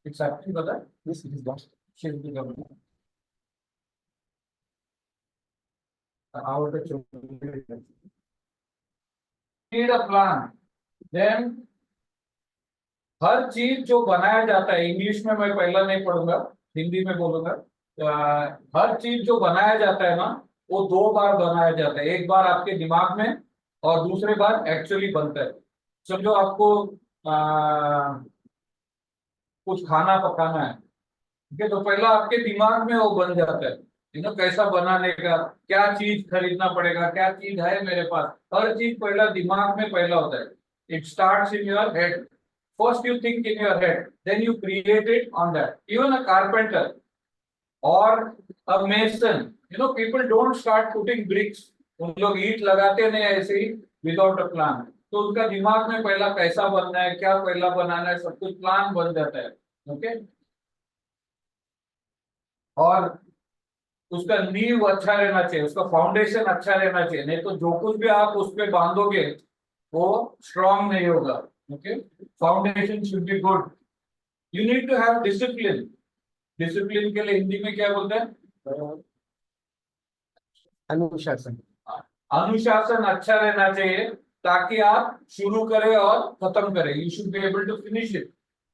It's happening, but this is lost. Share the government. Our need a plan. Then हर चीज जो बनाया जाता है, इंग्लिश में मैं पहला नहीं पढ़ूंगा, हिंदी में बोलूंगा। हर चीज जो बनाया जाता है ना, वो दो बार बनाया जाता है, एक बार आपके दिमाग में और दूसरे बार एक्चुअली बनता है। समझो आपको कुछ खाना पकाना है, ठीक है, तो पहला आपके दिमाग में वो बन जाता है, कैसा बनाने का, क्या चीज खरीदना पड़ेगा, क्या चीज है मेरे पास, हर चीज पहला दिमाग में पहला होता है। It starts in your head. First you think in your head, then you create it on that. Even a carpenter or a mason, people don't start putting bricks. उन लोग ईंट लगाते नहीं ऐसे ही विदाउट अ प्लान। तो उनका दिमाग में पहला कैसा बनना है, क्या पहला बनाना है, सब कुछ प्लान बन जाता है। ओके, और उसका नींव अच्छा रहना चाहिए, उसका फाउंडेशन अच्छा रहना चाहिए, नहीं तो जो कुछ भी आप उस पर बांधोगे वो स्ट्रांग नहीं होगा। Okay, foundation should be good. You need to have discipline. Discipline के लिए हिंदी में क्या बोलते हैं? अनुशासन। अनुशासन अच्छा रहना चाहिए, ताकि आप शुरू करें और खत्म करें। You should be able to finish it,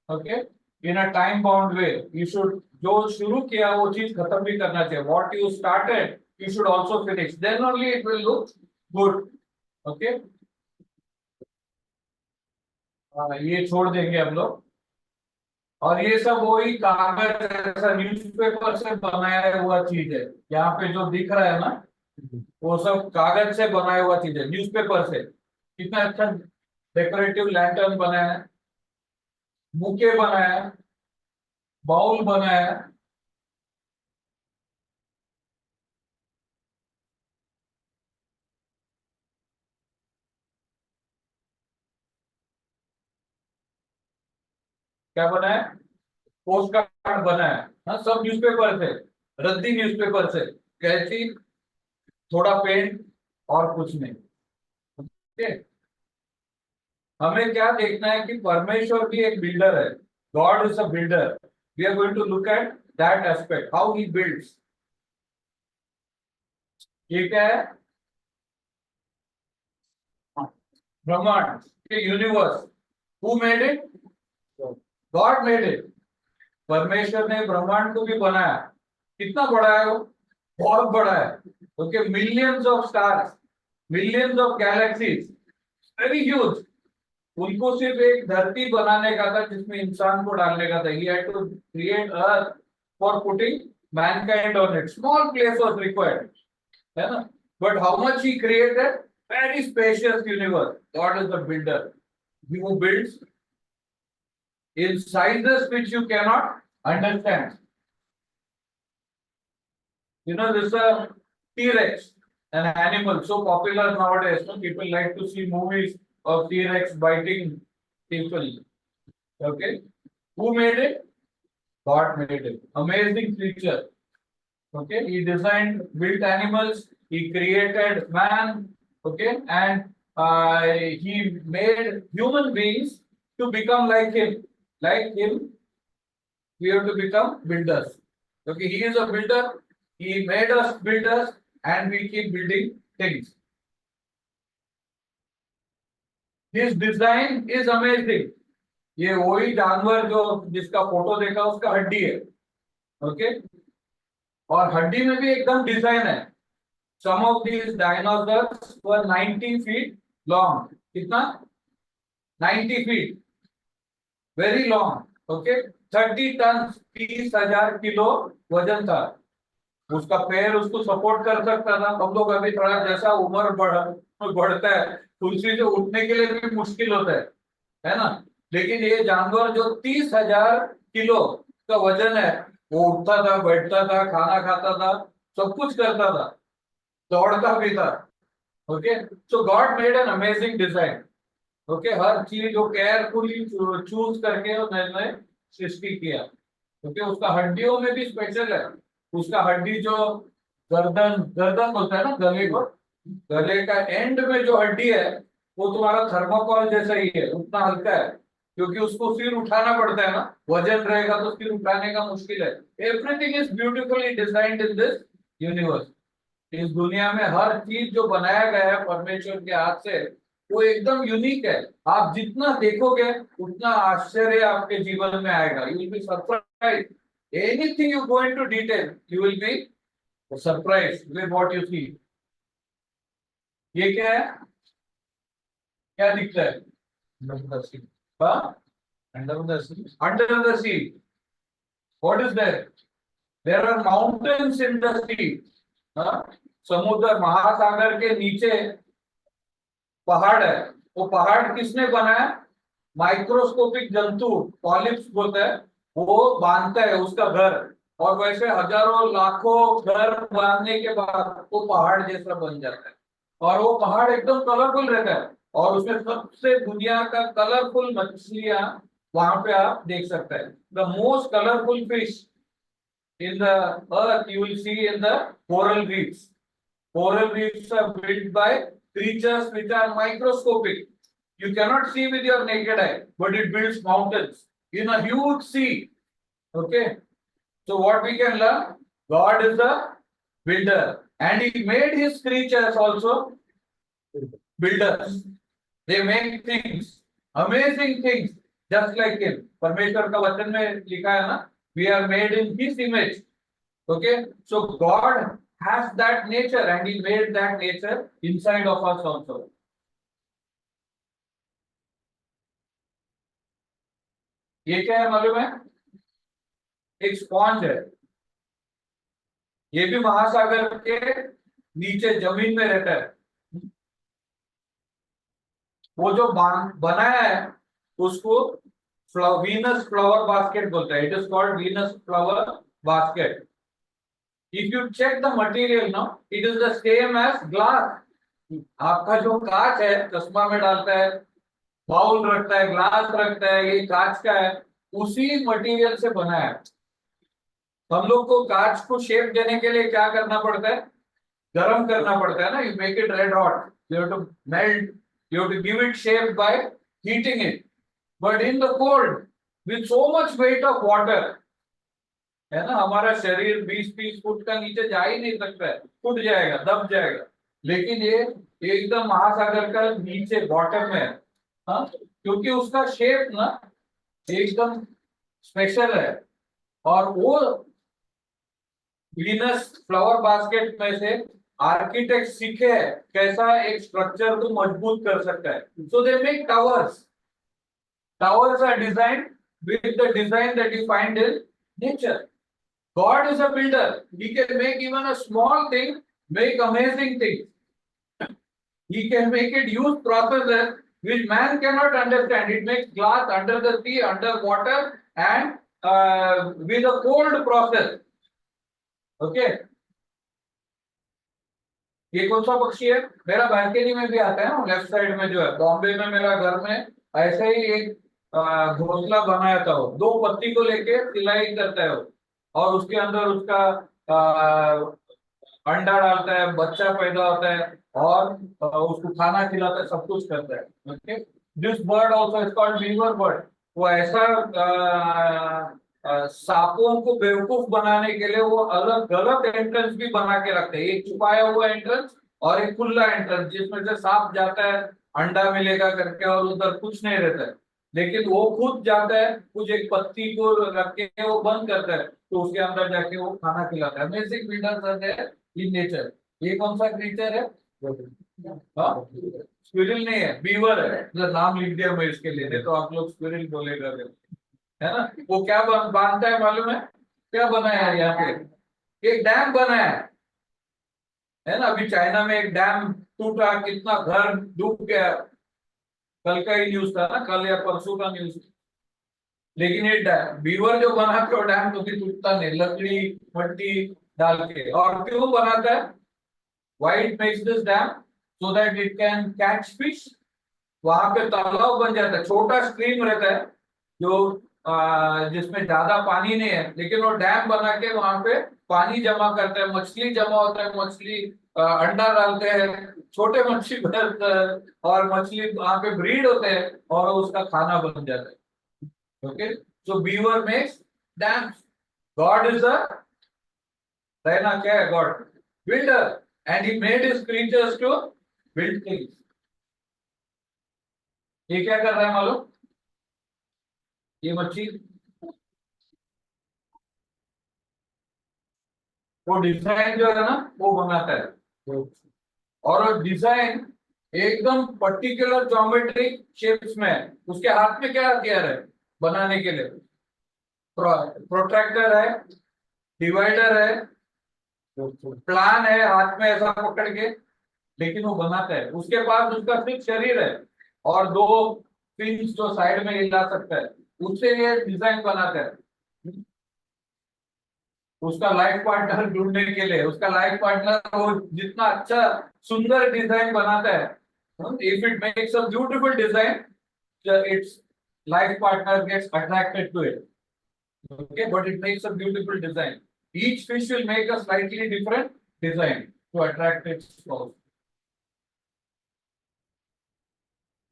okay, in a time bound way. You should, जो शुरू किया वो चीज खत्म भी करना चाहिए। What you started you should also finish, then only it will look good. Okay, ये छोड़ देंगे हम लोग। और ये सब वही कागज ऐसा न्यूज़पेपर से बनाया हुआ चीज है। यहाँ पे जो दिख रहा है ना, वो सब कागज से बनाया हुआ चीज है, न्यूज़पेपर से। कितना अच्छा डेकोरेटिव लैंटर्न बनाया है, बुके बनाया है, बाउल बनाया है। क्या बनाया? पोस्ट कार्ड बनाया है। हाँ, सब न्यूज़पेपर से, रद्दी न्यूज़पेपर से। कैसी? थोड़ा पेंट और कुछ नहीं। ओके, हमें क्या देखना है कि परमेश्वर भी एक बिल्डर है। God is a builder. We are going to look at that aspect, how he builds. ये क्या है? ब्रह्मांड, universe. Who made it? God made it. परमेश्वर ने ब्रह्मांड को भी बनाया। कितना बड़ा है वो? बहुत बड़ा है। Okay, millions of stars, millions of galaxies, very huge. उनको सिर्फ एक धरती बनाने का था जिसमें इंसान को डालने का था। He had to create earth for putting mankind on it. Small place was required, है ना? But how much he created? Very spacious universe. God is the builder. He who builds in sizes which you cannot understand. This T-Rex, an animal so popular nowadays. No? People like to see movies of T-Rex biting people. Okay, who made it? God made it. Amazing creature. Okay, he designed built animals. He created man. Okay, and he made human beings to become like him. Like him, we have to become builders. Okay, he is a builder. He made us builders, and we keep building things. His design is amazing. ये वही जानवर जो जिसका photo देखा उसका हड्डी है। Okay, और हड्डी में भी एकदम डिजाइन है। Some of these dinosaurs were 90 feet long. कितना? 90 feet. Very long. Okay, 30 tons, 30,000 kilo वजन था उसका। पैर उसको सपोर्ट कर सकता था। हम लोग अभी थोड़ा जैसा उम्र बढ़ता है तो उसी से उठने के लिए भी मुश्किल होता है ना? लेकिन ये जानवर जो 30,000 किलो का वजन है, वो उठता था, बैठता था, खाना खाता था, सब कुछ करता था, दौड़ता भी था। Okay, so God made an amazing design. Okay, हर चीज को केयरफुली चूज करके उन्होंने सृष्टि किया। ओके, उसका हड्डियों में भी स्पेशल है। उसका हड्डी जो गर्दन गर्दन बोलता है ना, गले को, गले का एंड में जो हड्डी है वो तुम्हारा थर्माकोल जैसा ही है, उतना हल्का है। क्योंकि उसको सिर उठाना पड़ता है ना, वजन रहेगा तो सिर उठाने का मुश्किल है। Everything is beautifully designed in this universe. इस दुनिया में हर चीज जो बनाया गया है परमेश्वर के हाथ से, वो एकदम यूनिक है। आप जितना देखोगे उतना आश्चर्य आपके जीवन में आएगा। You will be surprise. Anything you go into detail, you will be surprise with what you see. ये क्या है? क्या दिखता है? Under the sea. Under the sea, under the sea, what is there? There are mountains in the sea. समुद्र महासागर के नीचे पहाड़ है। वो पहाड़ किसने बनाया? माइक्रोस्कोपिक जंतु, पॉलिप्स बोलते हैं, वो बांधता है उसका घर। और वैसे हजारों लाखों घर बांधने के बाद वो पहाड़ जैसा बन जाता है। और वो पहाड़ एकदम कलरफुल रहता है, और उसमें सबसे दुनिया का कलरफुल मछलियां वहां पे आप देख सकते हैं। The most colourful fish in the earth you will see in the coral reefs. Coral reefs are built by creatures which are microscopic. You cannot see with your naked eye, but it builds mountains in a huge sea. Okay. So what we can learn? God is a builder, and He made His creatures also builders. They make things, amazing things, just like Him. परमेश्वर का वचन में लिखा है ना, we are made in His image. Okay, so God has that nature, and He made that nature inside of us also. ये क्या है मालूम है? एक स्पॉन्ज है। ये भी महासागर के नीचे जमीन में रहता है। वो जो बनाया है उसको वीनस फ्लावर बास्केट बोलते हैं। It is called Venus flower basket. If you check the material now, it is the same as glass. आपका जो कांच है, चश्मा में डालता है, बाउल रखता है, ग्लास रखता है, ये कांच का है, उसी मटेरियल से बना है। हम लोग को कांच को शेप देने के लिए क्या करना पड़ता है? गर्म करना पड़ता है ना। You make it red hot, you have to melt, you have to give it shape by heating it. But in the cold with so much weight of water, है ना, हमारा शरीर 20-30 फुट का नीचे जा ही नहीं सकता है, फुट जाएगा, दब जाएगा। लेकिन ये एकदम महासागर का नीचे बॉटम में है। हाँ, क्योंकि उसका शेप ना एकदम स्पेशल है। और वो वीनस फ्लावर बास्केट में से आर्किटेक्ट सीखे है कैसा एक स्ट्रक्चर को मजबूत कर सकता है। So they make towers. Towers are designed with the design that you find in nature. God is a builder. He can make even a small thing make amazing things. He can make it use processes which man cannot understand. It makes glass under the sea, under water, and with a cold process. Okay. ये कौन सा पक्षी है? मेरा balcony में भी आता है ना, लेफ्ट साइड में जो है। बॉम्बे में मेरा घर में ऐसे ही एक घोंसला बनाया था। वो 2 पत्ती को लेके सिलाई करता है वो, और उसके अंदर उसका अंडा डालता है, बच्चा पैदा होता है, और उसको खाना खिलाता है, सब कुछ करता है। Okay, this bird also is called beaver bird. वो ऐसा सांपों को बेवकूफ बनाने के लिए वो अलग गलत एंट्रेंस भी बना के रखते हैं। एक छुपाया हुआ एंट्रेंस और एक खुला एंट्रेंस, जिसमें से सांप जाता है, अंडा मिलेगा करके, और उधर कुछ नहीं रहता है। लेकिन वो खुद जाता है, कुछ एक पत्ती को रख के वो बंद करता है, तो उसके अंदर जाके वो खाना खिलाता है। अमेजिंग बिल्डर्स है इन नेचर। ये कौन सा क्रीचर है? स्क्विरल नहीं है, बीवर है। मतलब नाम लिख दिया मैं इसके लिए, नहीं तो आप लोग स्क्विरल बोलेगा, है ना। वो क्या बांधता है मालूम है? क्या बनाया है यहाँ पे? एक डैम बनाया है ना। अभी चाइना में एक डैम टूटा, कितना घर डूब गया। कल का ही न्यूज था ना, कल या परसों का न्यूज। लेकिन ये बीवर जो बना के डैम तो टूटता नहीं, लकड़ी मट्टी डाल के। और क्यों बनाता है? Why it makes this dam? So that it can catch fish. वहां पे तालाब बन जाता है, छोटा स्ट्रीम रहता है जो जिसमें ज्यादा पानी नहीं है, लेकिन वो डैम बना के वहां पे पानी जमा करता है, मछली जमा होता है, मछली अंडा डालते हैं, छोटे मछली और मछली वहां पे ब्रीड होते हैं, और उसका खाना बन जाता है। Okay, so beaver makes dams. God is a रहना क्या है? God builder, and he made his creatures to build things. ये क्या कर रहा है मालूम? ये मच्छी वो डिजाइन जो है ना वो बनाता है, और वो डिजाइन एकदम पर्टिकुलर ज्योमेट्रिक शेप्स में है। उसके हाथ में क्या हथियार है बनाने के लिए? प्रोट्रैक्टर है, डिवाइडर है, प्लान है हाथ में ऐसा पकड़ के, लेकिन वो बनाता है। उसके पास उसका सिर्फ शरीर है और दो पिंस जो साइड में हिला सकता है, उससे ये डिजाइन बनाता है। उसका लाइफ पार्टनर ढूंढने के लिए, उसका लाइफ पार्टनर वो जितना अच्छा सुंदर डिजाइन बनाता है, if it makes a beautiful design, it's life partner gets attracted to it. Okay, but it makes a beautiful design. Each fish will make a slightly different design to attract its spouse.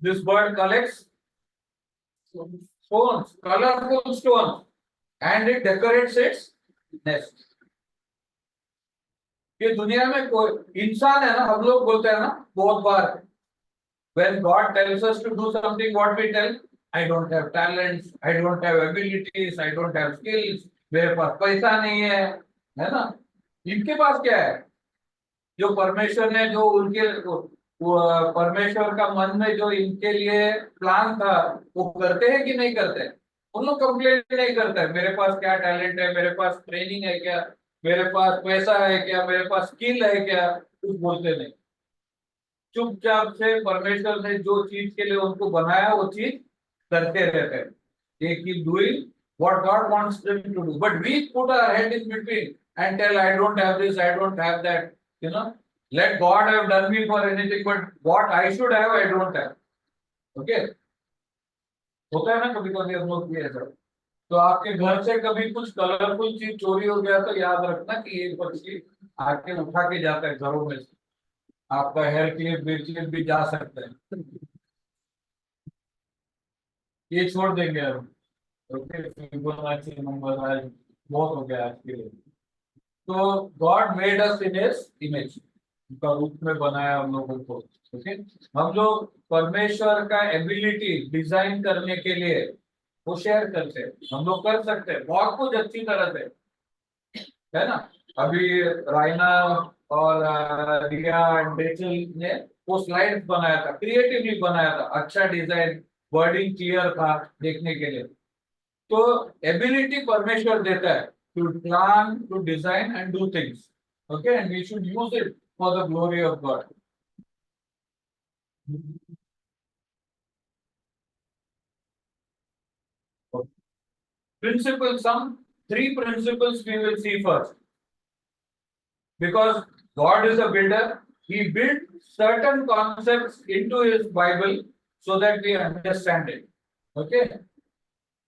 This bird collects stones, colorful stones, and it decorates its nest. ये दुनिया में कोई इंसान है ना, हम लोग बोलते हैं ना बहुत बार, when God tells us to do something, what we tell? I don't have talents, I don't have abilities, I don't have skills, मेरे पास पैसा नहीं है ना? इनके पास क्या है? जो परमेश्वर ने जो उनके वो परमेश्वर का मन में जो इनके लिए प्लान था वो करते हैं कि नहीं करते? उन लोग कंप्लेन नहीं करते हैं, मेरे पास क्या टैलेंट है, मेरे पास ट्रेनिंग है क्या, मेरे पास पैसा है क्या, मेरे पास स्किल है क्या, कुछ बोलते नहीं। चुपचाप से परमेश्वर ने जो चीज के लिए उनको बनाया वो चीज करते रहते हैं। They keep doing what God wants them to do, but we put our head in between and tell, I don't have this, I don't have that. You know, let God have done me for anything, but what I should have, I don't have. Okay, होता है ना कभी कभी हम लोग भी ऐसा। तो आपके घर से कभी कुछ कलरफुल चीज चोरी हो गया तो याद रखना कि ये पक्षी आके उठा के जाता है घरों में से। आपका हेयर क्लिप क्लिप भी जा सकता है। ये छोड़ देंगे अब। ओके, फिबोनाची नंबर आज बहुत हो गया आज के लिए। तो God made us in his image, उनका रूप में बनाया हम लोगों को। ओके, हम लोग परमेश्वर का एबिलिटी डिजाइन करने के लिए वो शेयर करते हैं। हम लोग कर सकते हैं बहुत कुछ अच्छी तरह से, है ना? अभी रायना और रिया एंड रेचल ने वो स्लाइड्स बनाया था, क्रिएटिवली बनाया था, अच्छा डिजाइन, वर्डिंग क्लियर था देखने के लिए। तो एबिलिटी परमेश्वर देता है to plan, to design and do things. Okay, and we should use it for the glory of God. Principles, some three principles we will see first. Because God is a builder, He built certain concepts into His Bible so that we understand it. Okay?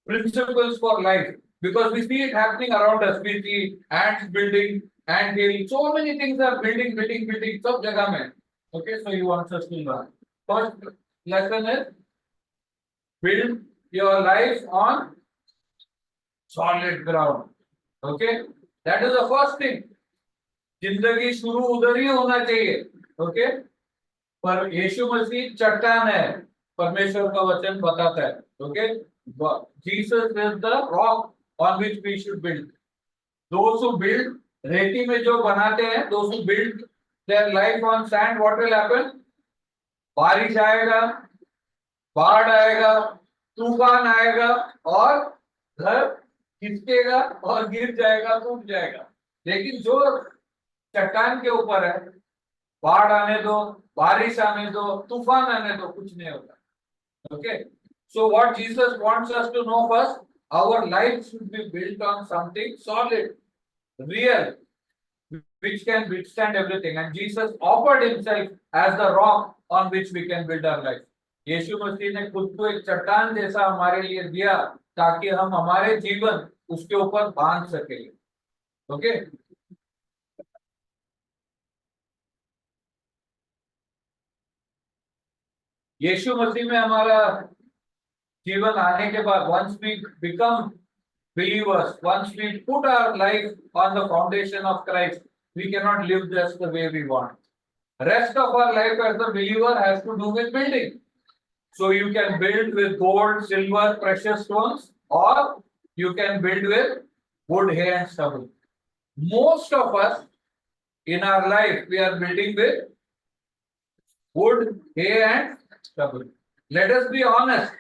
Principles for life. Because we see it happening around us. We see ants building, ant hill. So many things are building, building, building. सब जगह में. Okay, so he wants us to learn. First lesson is build your life on solid ground. Okay, that is the first thing. जिंदगी शुरू उधर ही होना चाहिए। Okay, पर यीशु मसीह चट्टान है, परमेश्वर का वचन बताता है। Okay, Jesus is the rock on which we should build. Those who build, रेती में जो बनाते हैं, those who build their life on sand, what will happen? बारिश आएगा, बाढ़ आएगा, तूफान आएगा और घर खिसकेगा और गिर जाएगा, टूट जाएगा। लेकिन जो चट्टान के ऊपर है, बाढ़ आने दो, बारिश आने दो, तूफान आने दो, कुछ नहीं होगा। Okay, so what Jesus wants us to know first, our life should be built on something solid, real, which can withstand everything, and Jesus offered himself as the rock on which we can build our life. यीशु मसीह ने खुद को एक चट्टान जैसा हमारे लिए दिया ताकि हम हमारे जीवन उसके ऊपर बांध सके। ओके, यीशु मसीह में हमारा जीवन आने के बाद, once we become believers, once we put our life on the foundation of Christ, we cannot live just the way we want. Rest of our life as a believer has to do with building. So you can build with gold, silver, precious stones, or you can build with wood, hay, and stubble. Most of us in our life, we are building with wood, hay, and stubble. Let us be honest.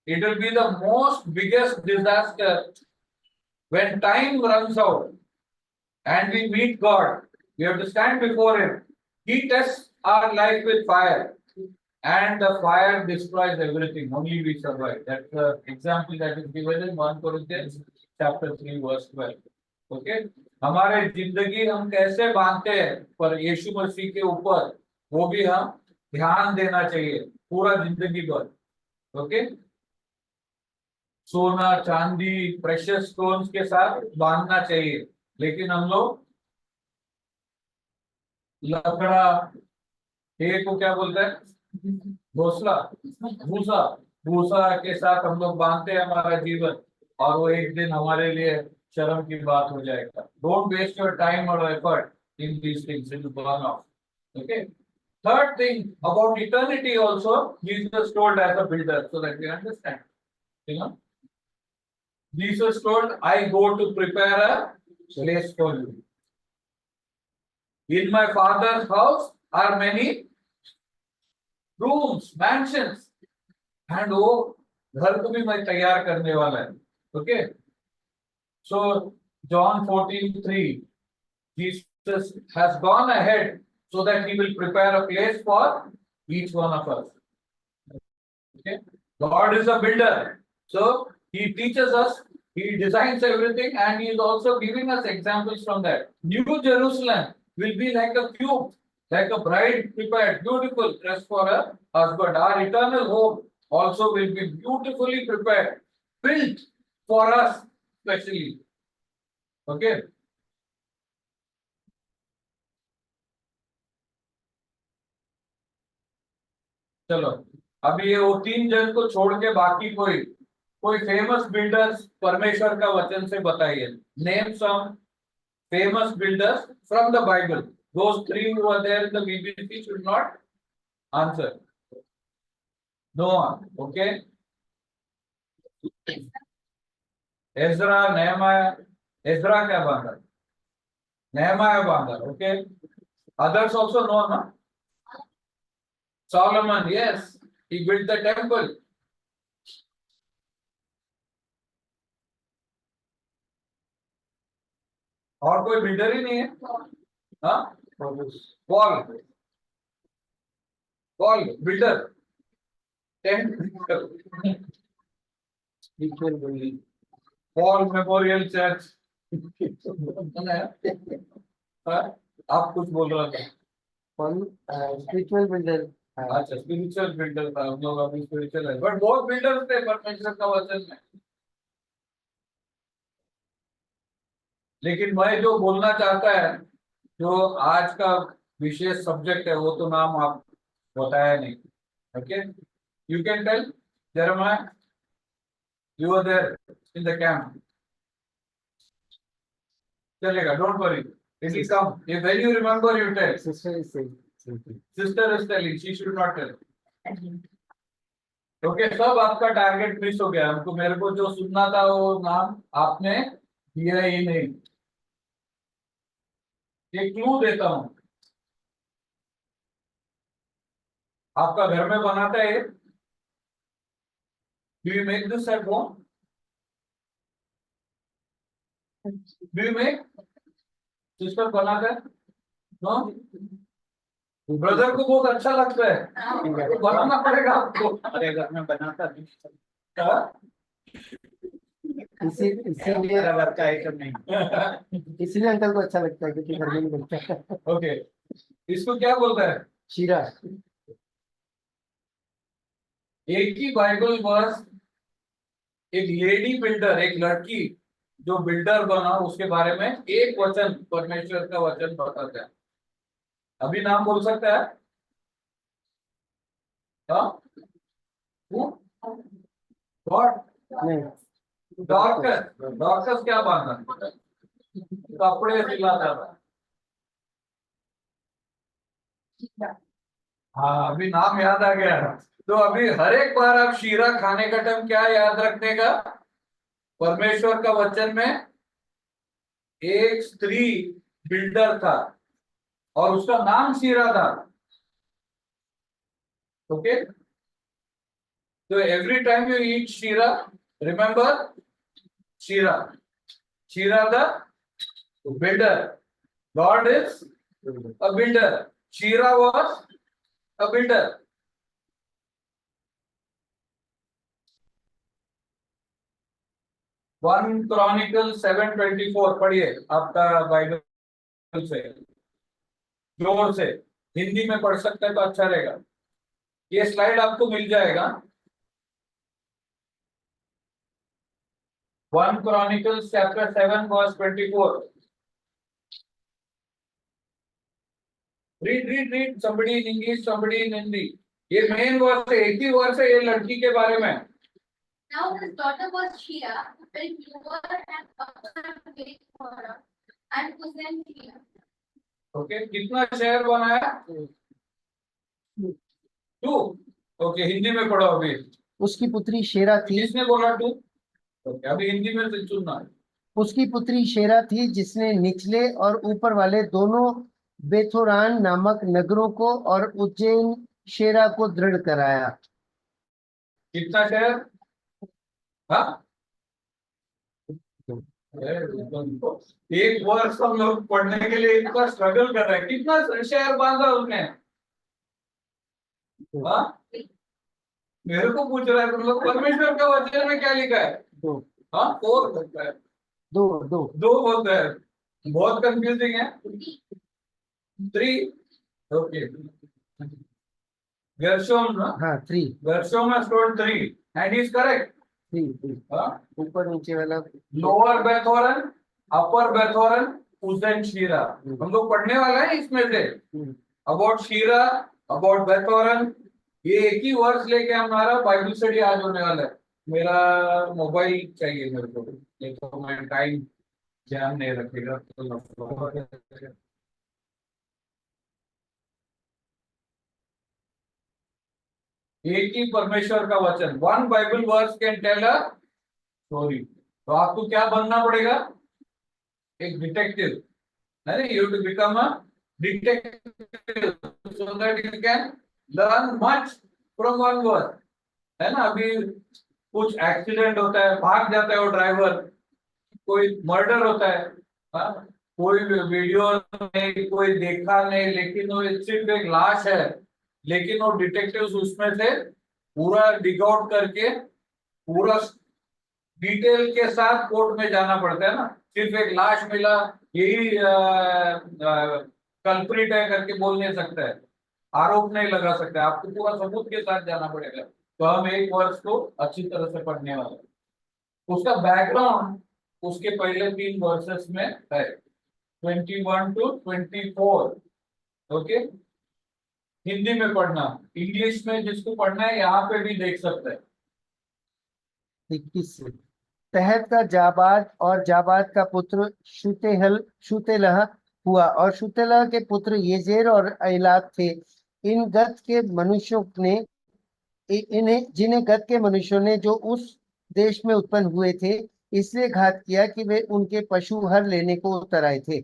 It will be the most biggest disaster when time runs out and we meet God. We have to stand before Him. He tests our life with fire, and the fire destroys everything. Only we survive. That's the example that is given in 1 Corinthians chapter 3 verse 12. Okay? हमारे जिंदगी हम कैसे बांधते हैं पर यीशु मसीह के ऊपर, वो भी हम ध्यान देना चाहिए पूरा जिंदगी भर. ओके? सोना, चांदी, प्रेशियस स्टोन्स के साथ बांधना चाहिए, लेकिन हम लोग लकड़ा, ये को क्या बोलते हैं, घोंसला, भूसा, भूसा के साथ हम लोग बांधते हैं हमारा जीवन, और वो एक दिन हमारे लिए शर्म की बात हो जाएगा. डोंट वेस्ट योर टाइम और effort in these things, in burn of. Okay. Third thing about eternity also, Jesus told as a builder, so that we understand. You know, Jesus told, "I go to prepare a place for you. In my Father's house are many rooms, mansions, and वो घर को भी मैं तैयार करने वाला है." Okay. So John 14:3, Jesus has gone ahead so that he will prepare a place for each one of us. Okay. God is a builder, so He teaches us, He designs everything, and He is also giving us examples from that. New Jerusalem will be like a cube, like a bride prepared, beautiful dress for a husband. Our eternal home also will be beautifully prepared, built for us specially. Okay. चलो, अभी ये वो 3 जन को छोड़ के बाकी कोई कोई फेमस बिल्डर्स परमेश्वर का वचन से बताइए. Name some famous builders from the Bible. Those 3 who are there in the BBC should not answer. Noah. Okay. Ezra, Nehemiah. Ezra क्या बांधा? Nehemiah बांधा. Okay. Others also know, no? Solomon, yes, he built the temple. और कोई builder ही नहीं है. हाँ, Paul, Paul builder. Paul memorial church. आप कुछ बोल रहा था. Spiritual builder. अच्छा, स्पिरिचुअल बिल्डर था. हम लोग अभी स्पिरिचुअल है, बट बहुत बिल्डर्स थे परमेश्वर का वचन में. लेकिन मैं जो बोलना चाहता है, जो आज का विशेष सब्जेक्ट है, वो तो नाम आप बताया नहीं. Okay. You can tell Jeremiah, you were there in the camp. चलेगा, don't worry, it will come. If when you remember, you tell. Sister is saying something. Sister is telling, she should not tell. Okay. सब आपका target miss हो गया. हमको, मेरे को जो सुनना था वो नाम आपने दिया ही नहीं. एक क्लू देता हूं. आपका घर में बनाता है. Do you make this at home? Do you make? Sister बनाता है? नो. ब्रदर को बहुत अच्छा लगता है, तो बनाना पड़ेगा आपको. अरे घर में बनाता नहीं. इसीलिए घर का आइटम नहीं. इसीलिए अंकल को अच्छा लगता है क्योंकि घर में नहीं बनता है. ओके. इसको क्या बोलता है? शीरा. एक ही बाइबल वर्स, एक लेडी बिल्डर, एक लड़की जो बिल्डर बना, उसके बारे में एक वचन, परमेश्वर का वचन बताता है. अभी नाम बोल सकता है? हाँ? गॉड नहीं डॉर्कस डॉर्कस क्या बांधा? कपड़े सिलाता था। हाँ अभी नाम याद आ गया। तो अभी हर एक बार आप शीरा खाने का टाइम क्या याद रखने का? परमेश्वर का वचन में एक स्त्री बिल्डर था और उसका नाम शीरा था। ओके, तो एवरी टाइम यू ईट शीरा, रिमेंबर शीरा, शीरा the builder, God is a builder. Shira was a builder. One Chronicle 7:24 पढ़िए आपका बाइबल से, जोर से। हिंदी में पढ़ सकते हैं तो अच्छा रहेगा। ये स्लाइड आपको मिल जाएगा। One Chronicle chapter 7:24। Read somebody in English, somebody in Hindi। ये मेन वर्स है, एक ही वर्स है ये लड़की के बारे में। Now his daughter was Shira, who fell lower and upper gate for her, and was then Shira. Okay, कितना शहर बनाया? 2। ओके, हिंदी में पढ़ो अभी। उसकी पुत्री शेरा थी। किसने बोला 2? ओके, अभी हिंदी में से सुनना। उसकी पुत्री शेरा थी जिसने निचले और ऊपर वाले दोनों बेथोरान नामक नगरों को और उज्जैन शेरा को दृढ़ कराया। कितना शहर? हाँ, एक वर्ष हम लोग पढ़ने के लिए इतना स्ट्रगल कर रहे हैं। कितना शहर बांधा उसने? हाँ, मेरे को पूछ रहा है तुम लोग, परमेश्वर का वचन में क्या लिखा है? 2 हाँ, 4 होता है, 2 2 होता है, बहुत कंफ्यूजिंग है। 3। ओके, Gershom, ना? हाँ 3 Gershom has told 3 and he is correct। 3 हाँ, ऊपर नीचे वाला लोअर बेथोरन, अपर बेथोरन, उज्जैन शीरा, हम लोग पढ़ने वाला है इसमें से। अबाउट शीरा, अबाउट बेथोरन, ये एक ही वर्ष लेके हमारा बाइबल स्टडी आज होने वाला है। मेरा मोबाइल चाहिए मेरे को, नहीं तो मैं टाइम ध्यान नहीं रखेगा। एक ही परमेश्वर का वचन, one Bible verse can tell a story. तो आपको क्या बनना पड़ेगा? एक डिटेक्टिव, है ना? You to become a detective so that you can learn much from one verse, है ना? अभी कुछ एक्सीडेंट होता है, भाग जाता है वो ड्राइवर, कोई मर्डर होता है, हाँ? कोई वीडियो नहीं, कोई देखा नहीं, लेकिन वो सिर्फ एक लाश है, लेकिन वो डिटेक्टिव्स उसमें से पूरा डिग आउट करके पूरा डिटेल के साथ कोर्ट में जाना पड़ता है ना। सिर्फ एक लाश मिला, यही कल्प्रिट है करके बोल नहीं सकता है, आरोप नहीं लगा सकता है, आपको पूरा सबूत के साथ जाना पड़ेगा। तो हम एक वर्ष को अच्छी तरह से पढ़ने वाले, उसका बैकग्राउंड उसके पहले 3 वर्सेस में है, 21 to 24। ओके, हिंदी में पढ़ना, इंग्लिश में जिसको पढ़ना है यहाँ पे भी देख सकते हैं। 21 से तहत का जाबाद और जाबाद का पुत्र शुतेलह हुआ, और शुतेलह के पुत्र येजेर और ऐलाद थे। इन गत के मनुष्यों ने इन्हें जिन्हें गत के मनुष्यों ने जो उस देश में उत्पन्न हुए थे इसलिए घात किया कि वे उनके पशु हर लेने को उतर आए थे।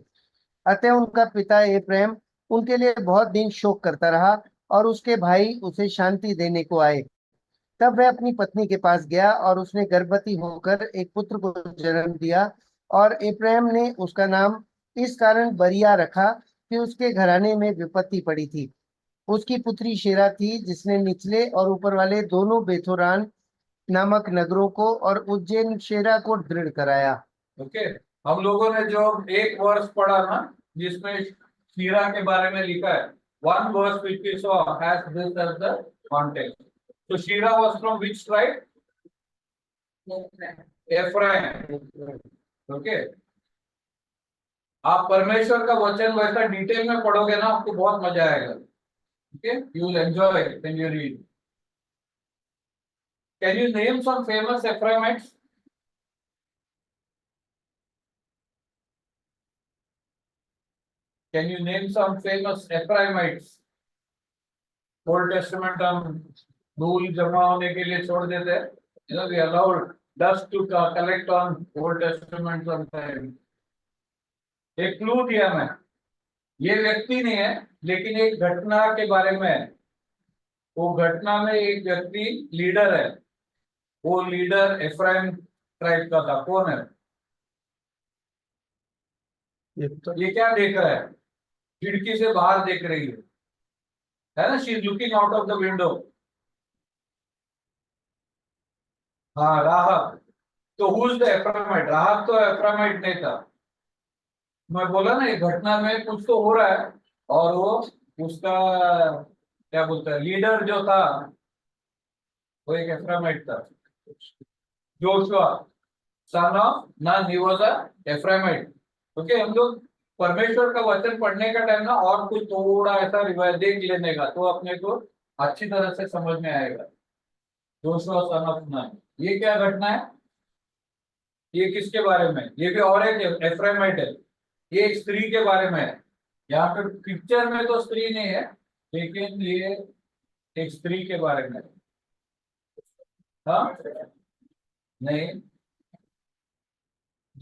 अतः उनका पिता एप्रैम उनके लिए बहुत दिन शोक करता रहा, और उसके भाई उसे शांति देने को आए। तब वह अपनी पत्नी के पास गया और उसने गर्भवती होकर एक पुत्र को जन्म दिया, और एप्रैम ने उसका नाम इस कारण बरिया रखा कि उसके घराने में विपत्ति पड़ी थी। उसकी पुत्री शेरा थी जिसने निचले और ऊपर वाले दोनों बेथोरान नामक नगरों को और उज्जैन शेरा को दृढ़ कराया। ओके, हम लोगों ने जो एक वर्ष पढ़ा ना जिसमें शीरा के बारे में लिखा है, one verse which we saw has this as the context. So Shira was from which tribe? Ephraim. Okay, आप परमेश्वर का वचन वैसा डिटेल में पढ़ोगे ना, आपको बहुत मजा आएगा। Okay, you will enjoy when you read. Can you name some famous Ephraimites? Can you name some famous Ephraimites? Old Testament हम धूल जमा होने के लिए छोड़ देते हैं. You know, we allowed dust to collect on Old Testament sometimes. एक क्लू दिया मैं. ये व्यक्ति नहीं है, लेकिन एक घटना के बारे में है. वो घटना में एक व्यक्ति लीडर है. वो लीडर एफ्राइम ट्राइब का था. कौन है? ये क्या देख रहा है? खिड़की से बाहर देख रही है ना? She is looking out of the window. हाँ, राहब. तो हु इज द एफ्राइमाइट? राहब तो एफ्राइमाइट नहीं था. मैं बोला ना, एक घटना में कुछ तो हो रहा है और वो उसका क्या बोलता है, लीडर जो था वो एक एफ्राइमाइट था. Joshua son of Nun, he was a Ephraimite. Okay, हम लोग परमेश्वर का वचन पढ़ने का टाइम ना और कुछ थोड़ा ऐसा रिवाज देख लेने का, तो अपने को अच्छी तरह से समझ में आएगा. जोशुआ सन ऑफ नन, ये क्या घटना है? ये किसके बारे में? ये भी और एक एफ्राइमाइट है. ये एक स्त्री के बारे में है. यहाँ पे पिक्चर में तो स्त्री नहीं है, लेकिन ये एक स्त्री के बारे में. हाँ, नहीं,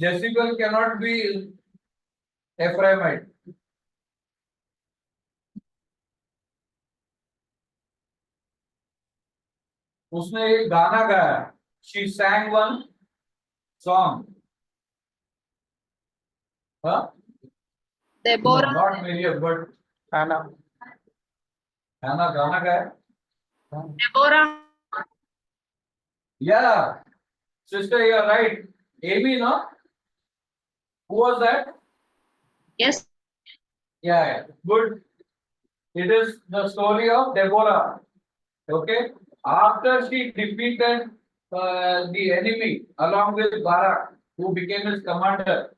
जेसिबेल कैनॉट बी एफ्राइमाइट. उसने एक गाना गाया. She sang one song. हाँ, Deborah, नॉट मेरियम बट खाना गाना गाया. Deborah, Yeah, sister, you are right. Amy, no? Who was that? yes, Yeah, good. It is the story of Deborah. Okay, after she defeated the enemy along with Barak, who became his commander,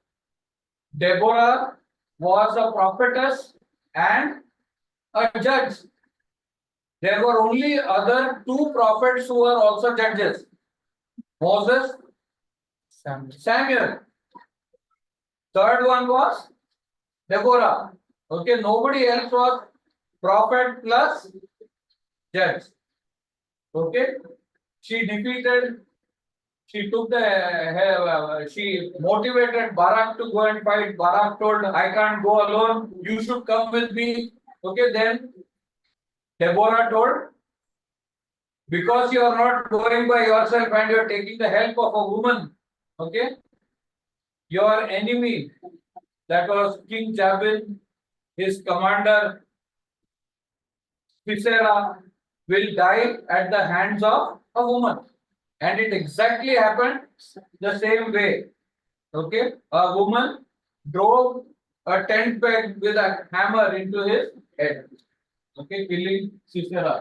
Deborah was a prophetess and a judge. There were only other two prophets who were also judges: Moses, Samuel. Third one was Deborah. Okay, nobody else was prophet plus judge. Okay, she defeated. She took the. She motivated Barak to go and fight. Barak told, "I can't go alone. You should come with me." Okay, then Deborah told, "Because you are not going by yourself and you are taking the help of a woman, okay, your enemy, that was King Jabin, his commander Sisera, will die at the hands of a woman." And it exactly happened the same way. Okay, a woman drove a tent peg with a hammer into his head. Okay, killing Sisera.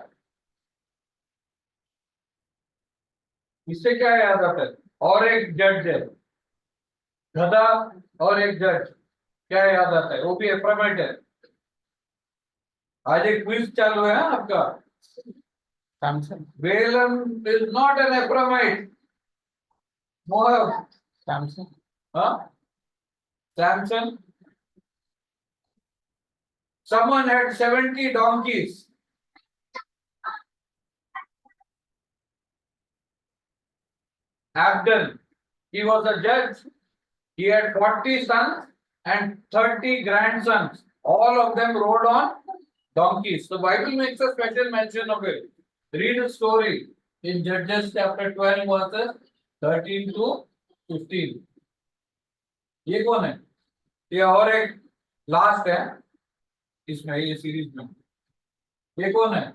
इससे क्या याद आता है? और एक जज है, गधा, और एक जज. क्या याद आता है? वो भी एफ्राइमाइट है. आज एक क्विज चालू है आपका. Balaam is not an Ephraimite. Moab. Huh? Samson. Someone had 70 donkeys. Abdon, he was a judge. He had 40 sons and 30 grandsons. All of them rode on donkeys. The Bible makes a special mention of it. Read the story in Judges chapter 12 verses 13 to 15. ये कौन है? ये और एक last है इसमें, ये series में. ये कौन है?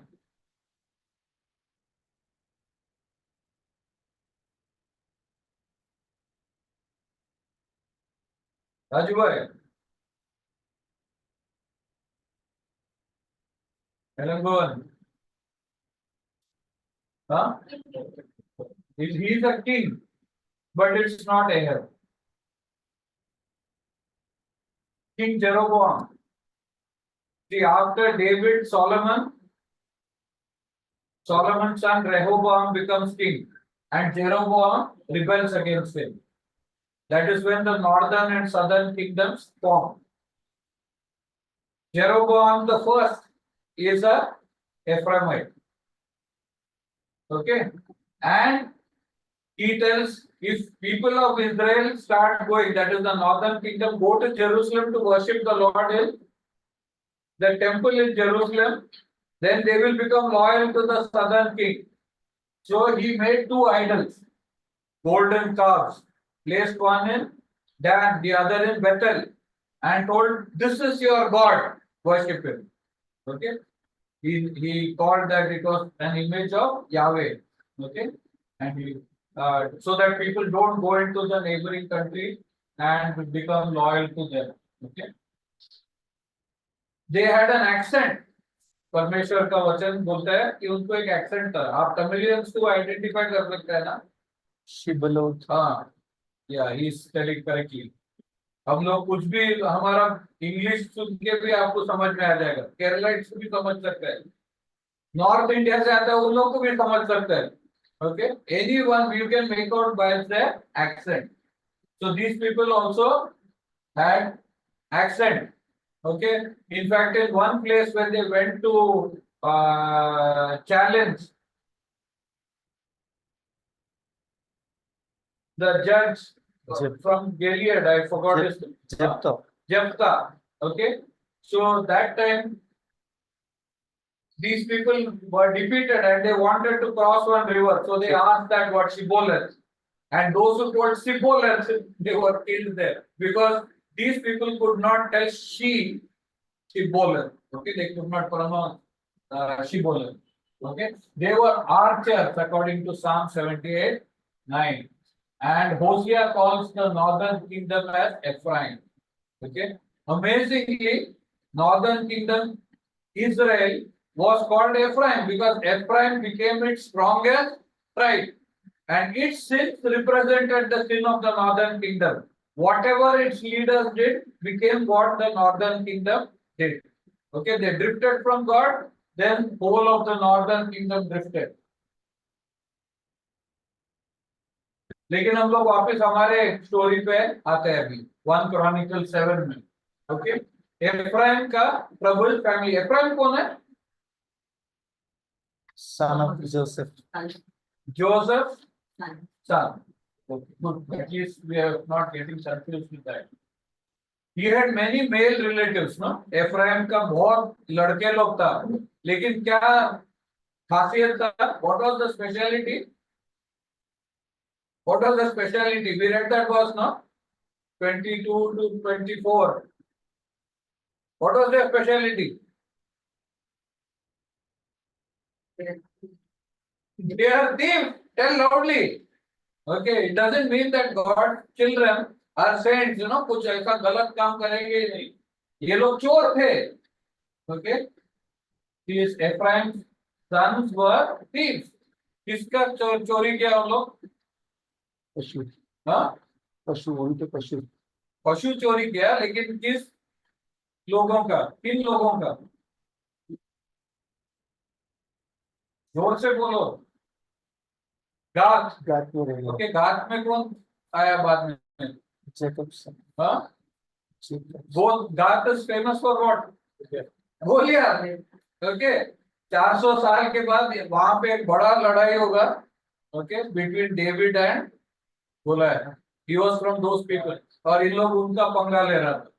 राजू भाई, Telugu. Huh? He's a king, but it's not Ahab. King Jeroboam. See, after David, Solomon, Solomon's son Rehoboam becomes king, and Jeroboam rebels against him. That is when the northern and southern kingdoms form. Jeroboam the first is a Ephraimite. Okay, and he tells if people of Israel start going, that is the northern kingdom, go to Jerusalem to worship the Lord in the temple in Jerusalem, then they will become loyal to the southern king. So he made two idols, golden calves, placed one in Dan, the other in Bethel, and told, "This is your God, worship him." Okay, he called that it was an image of Yahweh. Okay, and he so that people don't go into the neighboring country and become loyal to them. Okay, they had an accent. परमेश्वर का वचन बोलता है कि उनको एक accent था. आप तमिलियंस को आइडेंटिफाई कर सकते हैं ना? शिबलोथ. हाँ, या ही इज टेलिंग करेक्टली. हम लोग कुछ भी हमारा इंग्लिश सुन के भी आपको समझ में आ जाएगा. केरलाइट्स भी समझ सकते हैं, नॉर्थ इंडिया से आता है उन लोग को भी समझ सकते हैं. Okay, anyone you can make out by their accent. So these people also had accent. Okay, in fact, in one place when they went to challenge the judge from Gilead, I forgot his name. Jephthah. Okay, so that time these people were defeated and they wanted to cross one river, so they asked that what Shibboleth, and those who told Shibboleth, they were killed there because these people could not tell Shibboleth. Okay, they could not pronounce Shibboleth. Okay, they were archers according to Psalm 78:9, and Hosea calls the northern kingdom as Ephraim. Okay, amazingly, northern kingdom Israel was called Ephraim because Ephraim became its strongest tribe, and its sins represented the sin of the northern kingdom. Whatever its leaders did became what the northern kingdom did. Okay, they drifted from God, then whole of the northern kingdom drifted. लेकिन हम लोग वापस हमारे story पे आते हैं अभी 1 Chronicles 7 में. ओके, एफ्राइम का प्रबल फैमिली. एफ्राइम कौन है? Son of Joseph. Joseph son. Okay, good. At least we are not getting confused with that. He had many male relatives, no? Ephraim का बहुत लड़के लोग था, लेकिन क्या खासियत था? What was the speciality? What was the speciality? We read that verse, no? 22 to 24. What was their speciality? They are thieves. Tell loudly. Okay, it doesn't mean that God's children are saints, you know, कुछ ऐसा गलत काम करेंगे ही नहीं. ये लोग चोर थे. Okay, these Ephraim's sons were thieves. किसका चोरी किया उन लोग? पशु. हाँ, पशु, उनके पशु. पशु चोरी किया, लेकिन किस लोगों का? किन लोगों का? जोर से बोलो. गात. गात में रहेगा. ओके, गात में कौन आया बाद में? Jacob son. हाँ, जेकब. वो गात is famous for what? Goliath. Okay, 400 साल के बाद वहां पे एक बड़ा लड़ाई होगा. Okay, between David and Goliath. He was from those people, और इन लोग उनका पंगा ले रहा था.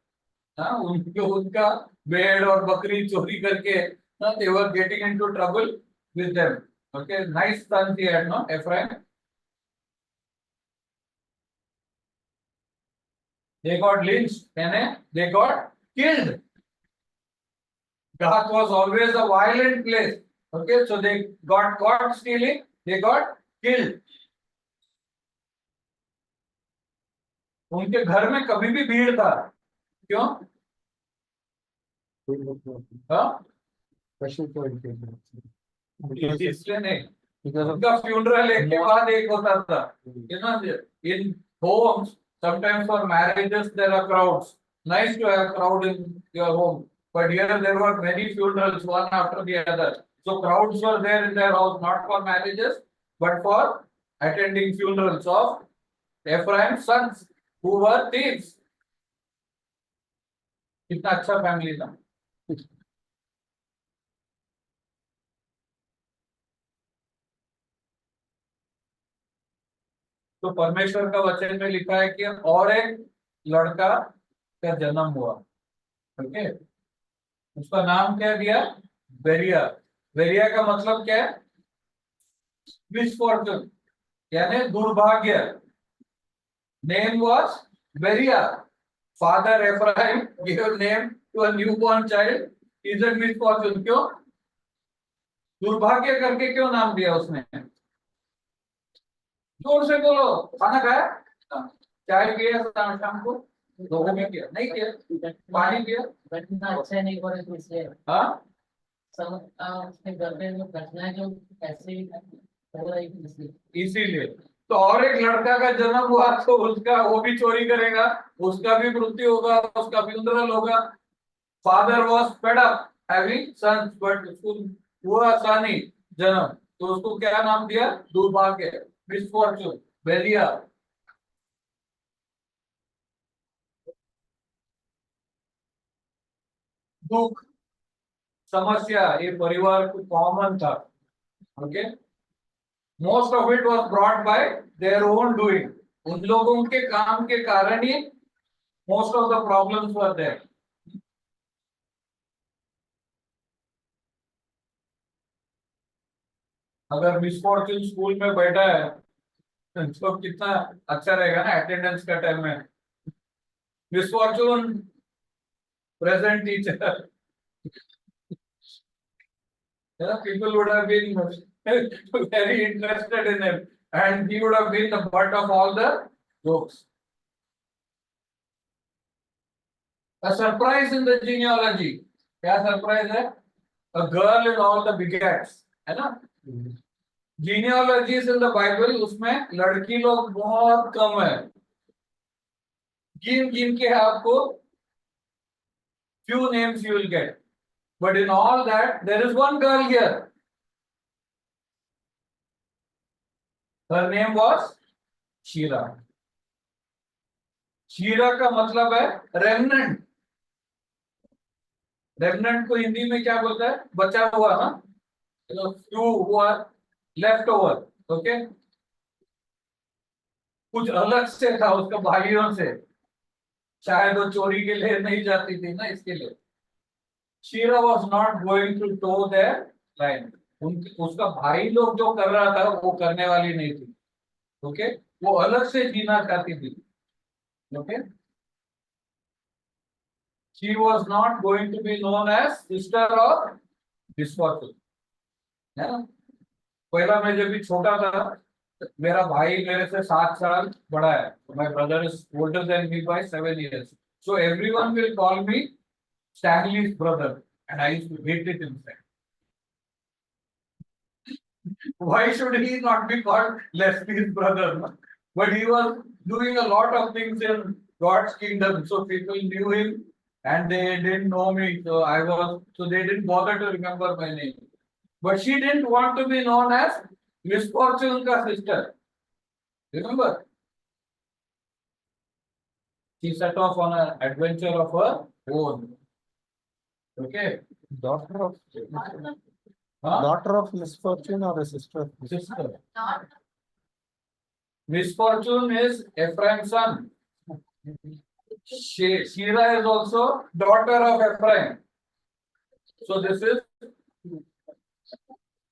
हाँ, उनका भेड़ और बकरी चोरी करके they were getting into trouble with them. Okay, nice sons he had, no? Ephraim. They got lynched and they got killed. Gath was always a violent place. Okay, so they got caught stealing, they got killed. उनके घर में कभी भी भीड़ था. क्यों? हाँ, पशु को इसलिए नहीं. because of उनका फ्यूनरल एक के बाद एक होता था. You know, in homes, sometimes for marriages there are crowds. Nice to have crowd in your home, but here there were many funerals, one after the other. So crowds were there in their house, not for marriages, but for attending funerals of Ephraim's sons who were thieves. कितना अच्छा family था. तो परमेश्वर का वचन में लिखा है कि और एक लड़का का जन्म हुआ. ओके, उसका नाम क्या दिया? बेरिया. बेरिया का मतलब क्या है? मिसफॉर्चून, यानी दुर्भाग्य. Name was Beriah. Father Ephraim give name to a newborn child is a misfortune. क्यों? दुर्भाग्य करके क्यों नाम दिया उसने? जोर से बोलो. खाना खाया? चाय पिया शाम को? दोनों में किया? नहीं किया? पानी पिया? घटना अच्छा नहीं हो रहा तो इसलिए हाँ, सब उसके घर पे जो घटना है जो ऐसे ही हो रही थी इसलिए इसीलिए. तो और एक लड़का का जन्म हुआ तो उसका, वो भी चोरी करेगा, उसका भी मृत्यु होगा, उसका फ्यूनरल होगा. Father was fed up having sons, but उसको हुआ आसानी जन्म, तो उसको क्या नाम दिया? दुर्भाग्य, मिसफॉर्चून, बेरिया. दुख, समस्या, ये परिवार को कॉमन था. Okay, most of it was brought by their own doing. उन लोगों के काम के कारण ही most of the problems were there. अगर मिसफॉर्चून स्कूल में बैठा है तो कितना अच्छा रहेगा ना अटेंडेंस का टाइम में. Misfortune present teacher, people would have been very interested in him and he would have been the butt of all the jokes. A surprise in the genealogy. क्या surprise है? A girl in all the begats, है ना? Genealogies in the Bible, उसमें लड़की लोग बहुत कम है. गिन गिन के आपको few names you will get, but in all that there is one girl here. Her name was Shira. शीरा का मतलब है रेमनेंट. रेमनेंट को हिंदी में क्या बोलता है? बचा हुआ ना, फ्यू हुआ, लेफ्ट ओवर. ओके, कुछ अलग से था उसका भाइयों से, शायद वो चोरी के लिए नहीं जाती थी ना, इसके लिए. Sheerah was not going to toe their line. उसका भाई लोग जो कर रहा था वो करने वाली नहीं थी. ओके, वो अलग से जीना चाहती थी. Okay, she was not going to be known as sister of misfortune. है ना? पहला मैं जब भी छोटा था, मेरा भाई मेरे से 7 साल बड़ा है. My brother is older than me by 7 years. So everyone will call me Stanley's brother, and I used to hate it inside. Why should he not be called Leslie's brother? No? But he was doing a lot of things in God's kingdom, so people knew him and they didn't know me. So they didn't bother to remember my name. But she didn't want to be known as Misfortune ka sister. Remember? She set off on an adventure of her own. Okay? Daughter of Huh? daughter of misfortune or a sister? Sister. Not Misfortune is Ephraim's son. Shira is also daughter of Ephraim. So this is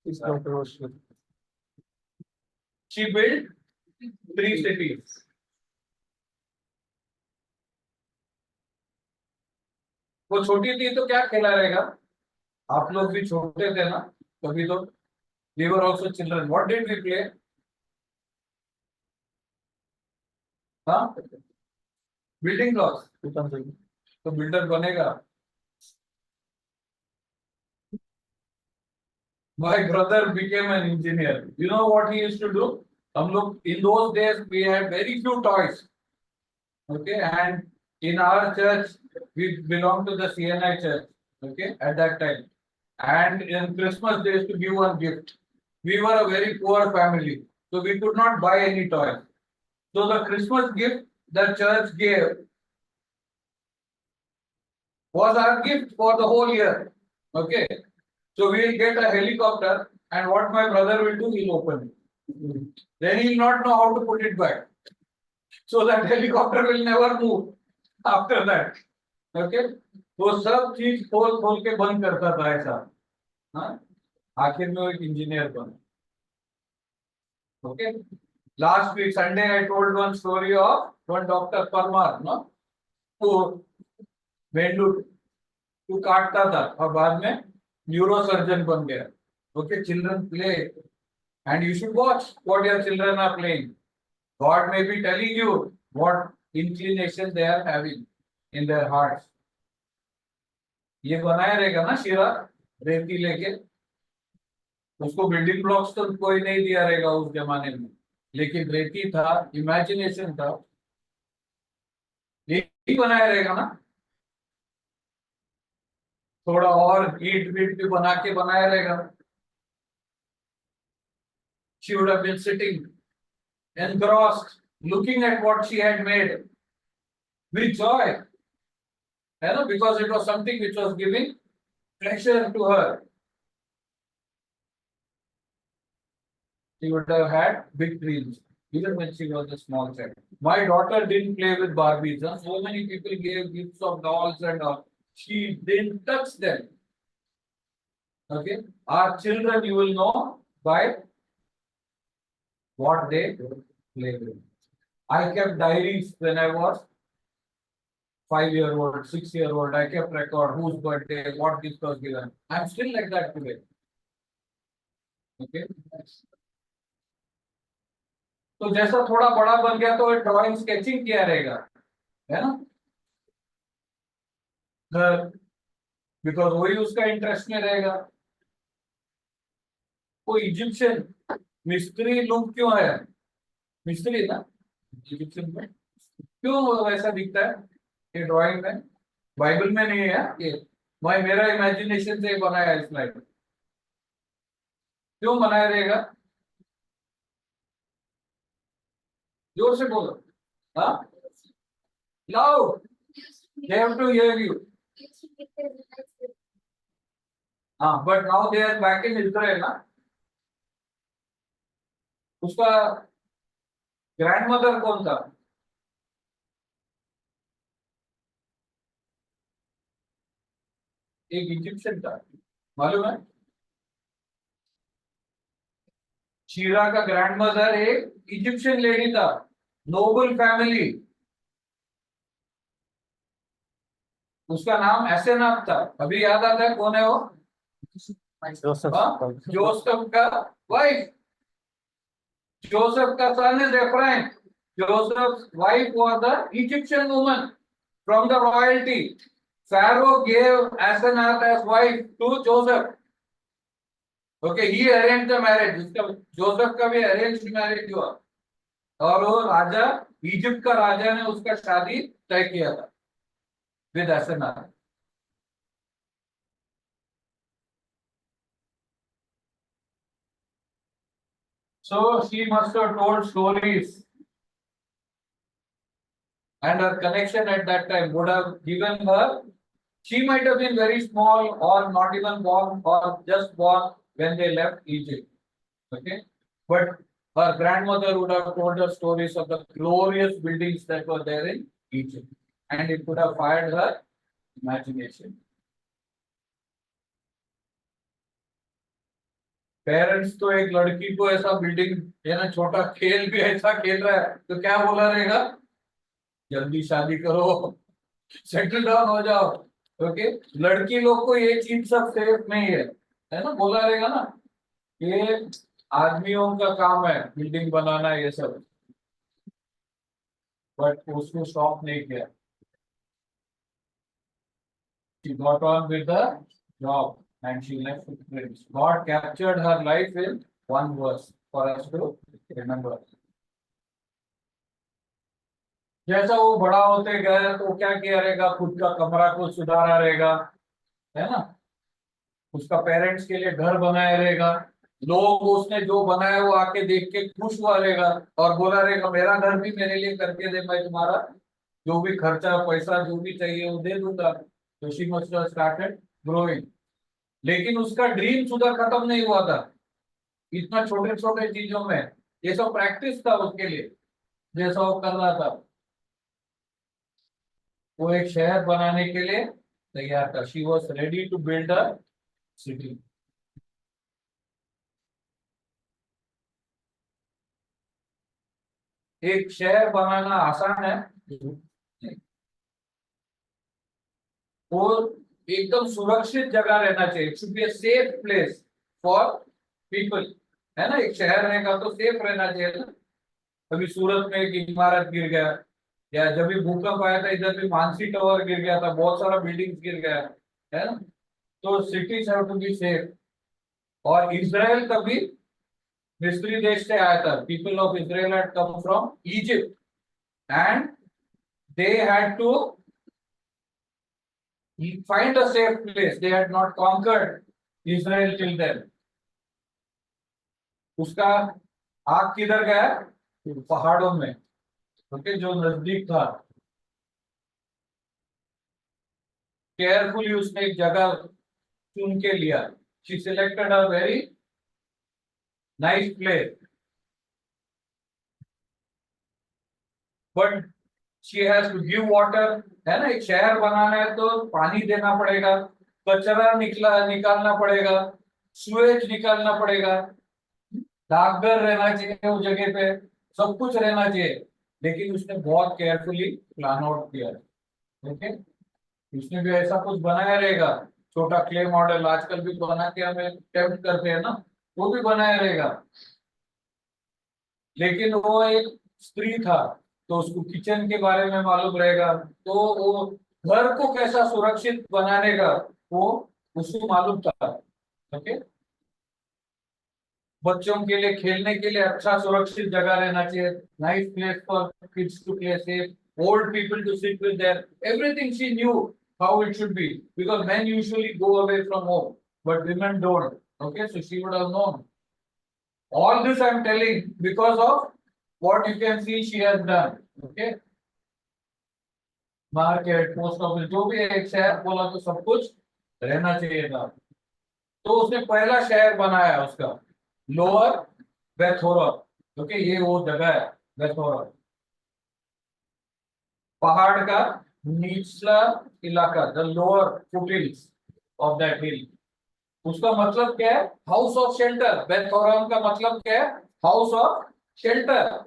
His daughter was Shira. she built 3 cities. वो छोटी थी तो क्या खेला रहेगा? आप लोग भी छोटे थे ना कभी तो. We were also children. What did we play? हाँ, बिल्डिंग ब्लॉक्स. तो बिल्डर बनेगा. My brother became an engineer. You know what he used to do? हम लोग in those days we had very few toys. Okay, and in our church we belong to the CNI church. Okay, at that time, and in Christmas they used to give one gift. We were a very poor family, so we could not buy any toys. So the Christmas gift the church gave was our gift for the whole year. Okay, so we'll get a helicopter, and what my brother will do, he'll open it. Then he'll not know how to put it back. So that helicopter will never move after that. Okay, वो सब चीज खोल खोल के बंद करता था ऐसा. हाँ, आखिर में वो एक इंजीनियर बना. Okay, last week Sunday I told one story of one Dr. Parmar, no, who मेंढू तू काटता था और बाद में न्यूरोसर्जन बन गया. Okay, children play and you should watch what your children are playing. God may be telling you what inclination they are having in their hearts. ये बनाया रहेगा ना शीरा रेती लेके, उसको बिल्डिंग ब्लॉक्स तो कोई नहीं दिया रहेगा उस जमाने में, लेकिन रेती था, इमेजिनेशन था, यही बनाया रहेगा ना. थोड़ा और ईट बीट भी बना के बनाया रहेगा. She would have been sitting engrossed, looking at what she had made with joy, you know, because it was something which was giving pleasure to her. She would have had big dreams, even when she was a small child. My daughter didn't play with Barbies. Huh? So many people gave gifts of dolls and all. She didn't touch them. Okay, our children, you will know by what they play with. I kept diaries when I was 5-year-old, 6-year-old. I kept record whose birthday, what gift was given. I'm still like that today. Okay. तो जैसा थोड़ा बड़ा बन गया तो drawing sketching किया रहेगा, है ना, बिकॉज वही उसका इंटरेस्ट में रहेगा. वो इजिप्शियन मिस्त्री लुक क्यों है, मिस्त्री ना इजिप्शियन में क्यों वैसा दिखता है ये ड्राइंग में, बाइबल में नहीं है ये, भाई मेरा इमेजिनेशन से बनाया है स्लाइड. क्यों बनाया रहेगा, जोर से बोलो. हाँ, loud, they have to hear you. हाँ, but now they are back in Israel ना. उसका ग्रैंडमदर कौन था, एक इजिप्शियन था, मालूम है. शीरा का ग्रैंडमदर एक इजिप्शियन लेडी था, नोबल फैमिली. उसका नाम ऐसे नाम था, अभी याद आता है कौन है वो, जोसेफ का वाइफ. Joseph का son is Ephraim. Joseph's wife was the Egyptian woman from the royalty. Pharaoh gave Asenath as wife to Joseph. Okay, he arranged the marriage. Joseph का भी arranged marriage हुआ और वो राजा, इजिप्ट का राजा ने उसका शादी तय किया था with Asenath. So she must have told stories, and her connection at that time would have given her. She might have been very small, or not even born, or just born when they left Egypt. Okay, but her grandmother would have told her stories of the glorious buildings that were there in Egypt, and it could have fired her imagination. Parents तो एक लड़की को ऐसा building है ना, छोटा खेल भी ऐसा खेल रहा है तो क्या बोला रहेगा, जल्दी शादी करो, सेटल डाउन हो जाओ. ओके, लड़की लोग को ये चीज सब सेफ नहीं है ना, बोला रहेगा ना, ये आदमियों का काम है बिल्डिंग बनाना ये सब, बट उसको स्टॉप नहीं किया. She got on with the job. And she left footprints. God captured her life in one verse for us to remember. जैसा वो बड़ा होते गए तो क्या किया रहेगा, खुद का कमरा को सुधारा रहेगा, है ना. उसका पेरेंट्स के लिए घर बनाया रहेगा, लोग उसने जो बनाया वो आके देख के खुश हुआ रहेगा और बोला रहेगा मेरा घर भी मेरे लिए करके दे, मैं तुम्हारा जो भी खर्चा पैसा जो भी चाहिए वो दे दूंगा। तो she must have started growing. लेकिन उसका ड्रीम उधर खत्म नहीं हुआ था, इतना छोटे छोटे चीजों में ये सब प्रैक्टिस था उसके लिए जैसा वो कर रहा था। वो एक शहर बनाने के लिए तैयार था। She was ready to build a city. एक शहर बनाना आसान है नहीं। वो एकदम सुरक्षित जगह रहना चाहिए, should be a safe place for people, है ना। एक शहर रहेगा तो सेफ रहना चाहिए ना। अभी सूरत में एक इमारत गिर गया, या जब भी भूकंप आया था इधर भी मानसी टावर गिर गया था, बहुत सारा बिल्डिंग गिर गया है ना। तो cities have to be safe. और इजराइल कभी मिस्री देश से आया था, people of Israel had come from Egypt and they had to find a safe place. They had not conquered Israel till then. उसका आग किधर गया? पहाड़ों में, ओके, जो नजदीक था। केयरफुली उसने एक जगह चुन के लिया। She selected a very nice place, but she has to give water, है ना। एक शहर बनाना है तो पानी देना पड़ेगा, कचरा निकालना पड़ेगा, सुएज निकालना पड़ेगा, डाकघर रहना चाहिए उस जगह पे, सब कुछ रहना चाहिए। लेकिन उसने बहुत केयरफुली प्लान आउट किया, ओके। उसने भी ऐसा कुछ बनाया रहेगा, छोटा क्ले मॉडल आजकल भी बना के हमें टेम्प्ट करते हैं ना, वो भी बनाया रहेगा। लेकिन वो एक स्त्री था तो उसको किचन के बारे में मालूम रहेगा, तो वो घर को कैसा सुरक्षित बनाने का वो उसको मालूम था, ओके। बच्चों के लिए खेलने के लिए अच्छा सुरक्षित जगह रहना चाहिए, nice place for kids to play safe, old people to sit with them, everything she knew how it should be, because men usually go away from home but women don't, okay. So she would have known all this. I'm telling because of what you can see she has done, okay. Market, post office, जो भी एक शहर बोला तो सब कुछ रहना चाहिए था। तो उसने पहला शहर बनाया उसका लोअर बेथोरन, ओके। ये वो जगह है बेथोरन, पहाड़ का निचला इलाका, the lower foothills of that hill. उसका मतलब क्या है? House of shelter. बेथोरन का मतलब क्या है? House of shelter,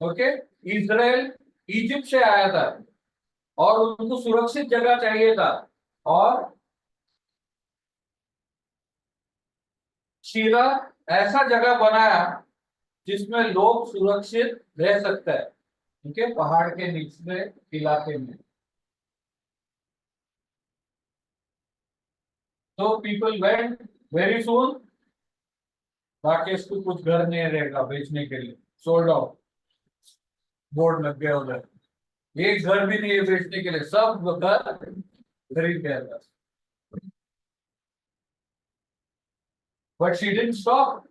okay. Israel Egypt से आया था और उनको सुरक्षित जगह चाहिए था, और शीरा ऐसा जगह बनाया जिसमें लोग सुरक्षित रह सकते हैं, ठीक है, पहाड़ के निचले इलाके में। तो people went very soon. Rakesh को कुछ घर नहीं रहेगा बेचने के लिए, सोल्ड आउट, बोर्ड लग गया उधर। एक घर भी नहीं है बेचने के लिए, सब घर खरीद गया। But she didn't stop.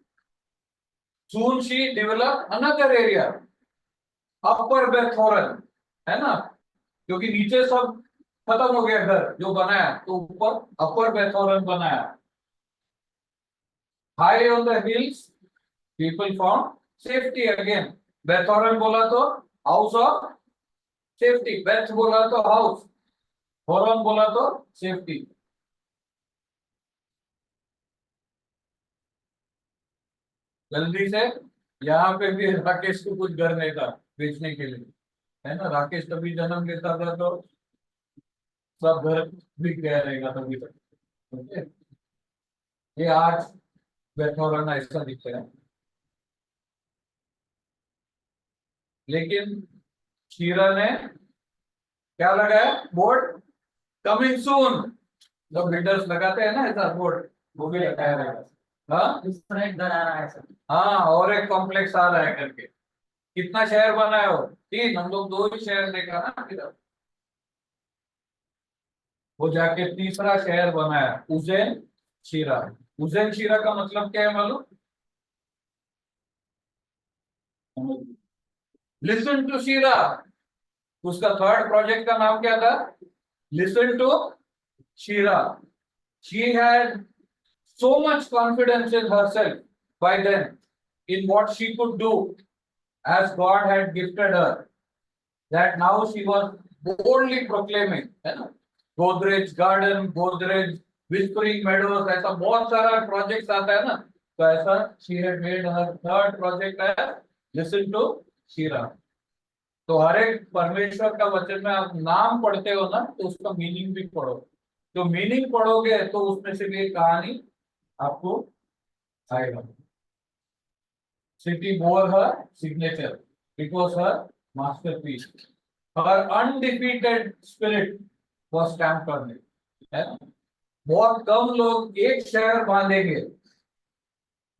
Soon she developed another area, Upper Bethoran, है ना, क्योंकि नीचे सब खत्म हो गया घर जो बनाया, तो ऊपर अपर बेथोरन बनाया। High on the hills, people found safety again. बेथोरन बोला तो हाउस ऑफ सेफ्टी, बेथ बोला तो हाउस, होरन बोला तो सेफ्टी। जल्दी से, यहाँ पे भी राकेश को कुछ घर नहीं था बेचने के लिए, है ना। राकेश तभी जन्म लेता था तो सब घर बिक गया रहेगा तभी तक, ओके। ये आज बेथोरन ऐसा दिखता है, लेकिन शीरा ने क्या लगाया? Board coming soon. जब बिल्डर्स लगाते हैं ना ऐसा बोर्ड, वो भी लगाया रहेगा। हाँ दूसरा एक घर आ रहा है सर। हाँ, और एक कॉम्प्लेक्स आ रहा है करके। कितना शहर बनाया हो? 3, हम लोग 2 ही शहर देखा ना इधर। वो जाके तीसरा शहर बनाया उज्जैन, शीरा। उज्जैन शीरा का मतलब क्या है मालूम? लिसन टू शीरा। उसका थर्ड प्रोजेक्ट का नाम क्या था? लिसन टू शीरा। She had so much confidence in herself by then, in what she could do, as God had gifted her, that now she was boldly proclaiming, है ना? Godrej Garden, Godrej Whispering Meadows, ऐसा बहुत सारा projects आता है ना, तो ऐसा she had made her third project as Listen to Shira। तो हर एक परमेश्वर का वचन में आप नाम पढ़ते हो ना, तो उसका मीनिंग भी पढ़ो। तो मीनिंग पढ़ोगे तो उसमें से भी एक कहानी आपको आएगा। City bore her signature. It was her masterpiece. Her undefeated spirit was stamped on it. है ना? बहुत कम लोग एक शहर बांधेंगे,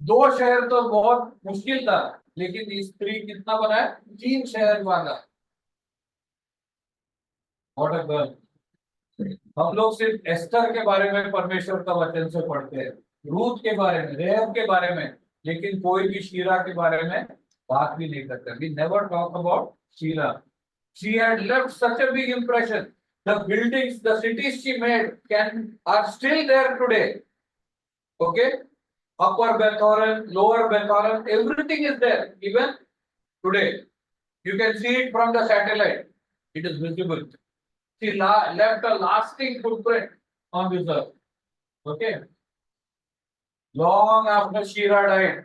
दो शहर तो बहुत मुश्किल था, लेकिन इस स्त्री कितना बनाया? 3 शहर बांधा। What a girl! हम लोग सिर्फ एस्टर के बारे में परमेश्वर का वचन से पढ़ते हैं, रूथ के बारे में, रेहब के बारे में, लेकिन कोई भी शीरा के बारे में बात भी नहीं करते। We never talk about Sheila. She had left such a big impression. The buildings, the cities she made are still there today. Okay? Upper Bethoron, Lower Bethoron, everything is there, even today. You can see it from the satellite. It is visible. She left a lasting footprint on this earth. Okay? Long after Shira died,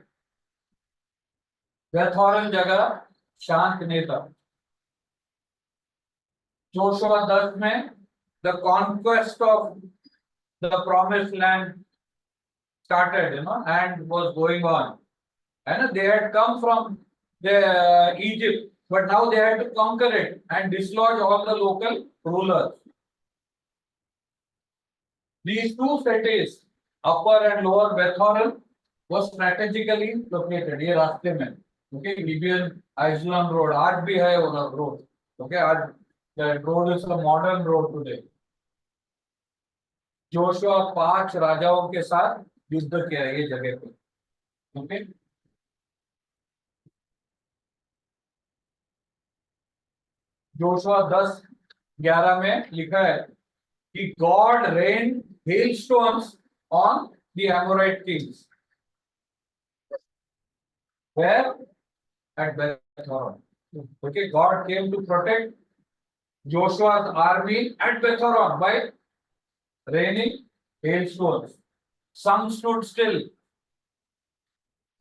Bethoron जगह शांत नहीं था। Joshua 10 में the conquest of the promised land started, and was going on. And they had come from the Egypt, but now they had to conquer it and dislodge all the local rulers. These two cities, Upper and Lower Bethoron, was strategically located. ये रास्ते में, okay, Gibeon Island Road, आज भी है वो road, okay, आज the road is a modern road today. Joshua 5 राजाओं के साथ युद्ध किया ये जगह पे, ओके। जोशुआ 10:11 में लिखा है कि God rain hailstones on the Amorite kings. Where? At Beth-horon. Okay, God came to protect Joshua's army at Beth-horon by raining hailstones. Some stood still.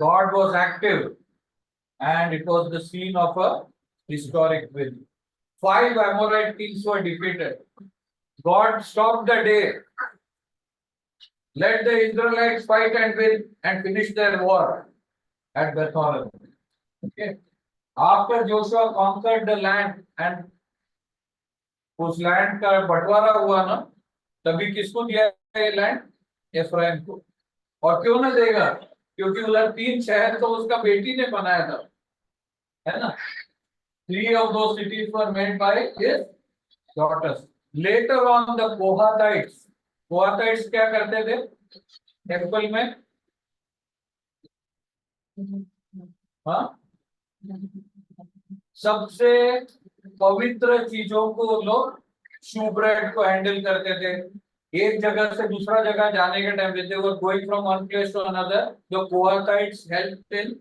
God was active, and it was the scene of a historic win. 5 Amorite kings were defeated. God stopped the day, let the Israelites fight and win and finish their war at Beth-horon. Okay. After Joshua conquered the land and उस land का बंटवारा हुआ ना, तभी किसको दिया ये land? Ephraim को। और क्यों ना देगा? क्योंकि उधर 3 शहर तो उसका बेटी ने बनाया था, है ना? 3 of those cities were made by his daughters. Later on the Kohathites क्या करते थे टेम्पल में? हाँ, सबसे पवित्र चीजों को लोग शूब्रेड को हैंडल करते थे। एक जगह से दूसरा जगह जाने के time they were going from one place to another. The Kohathites helped in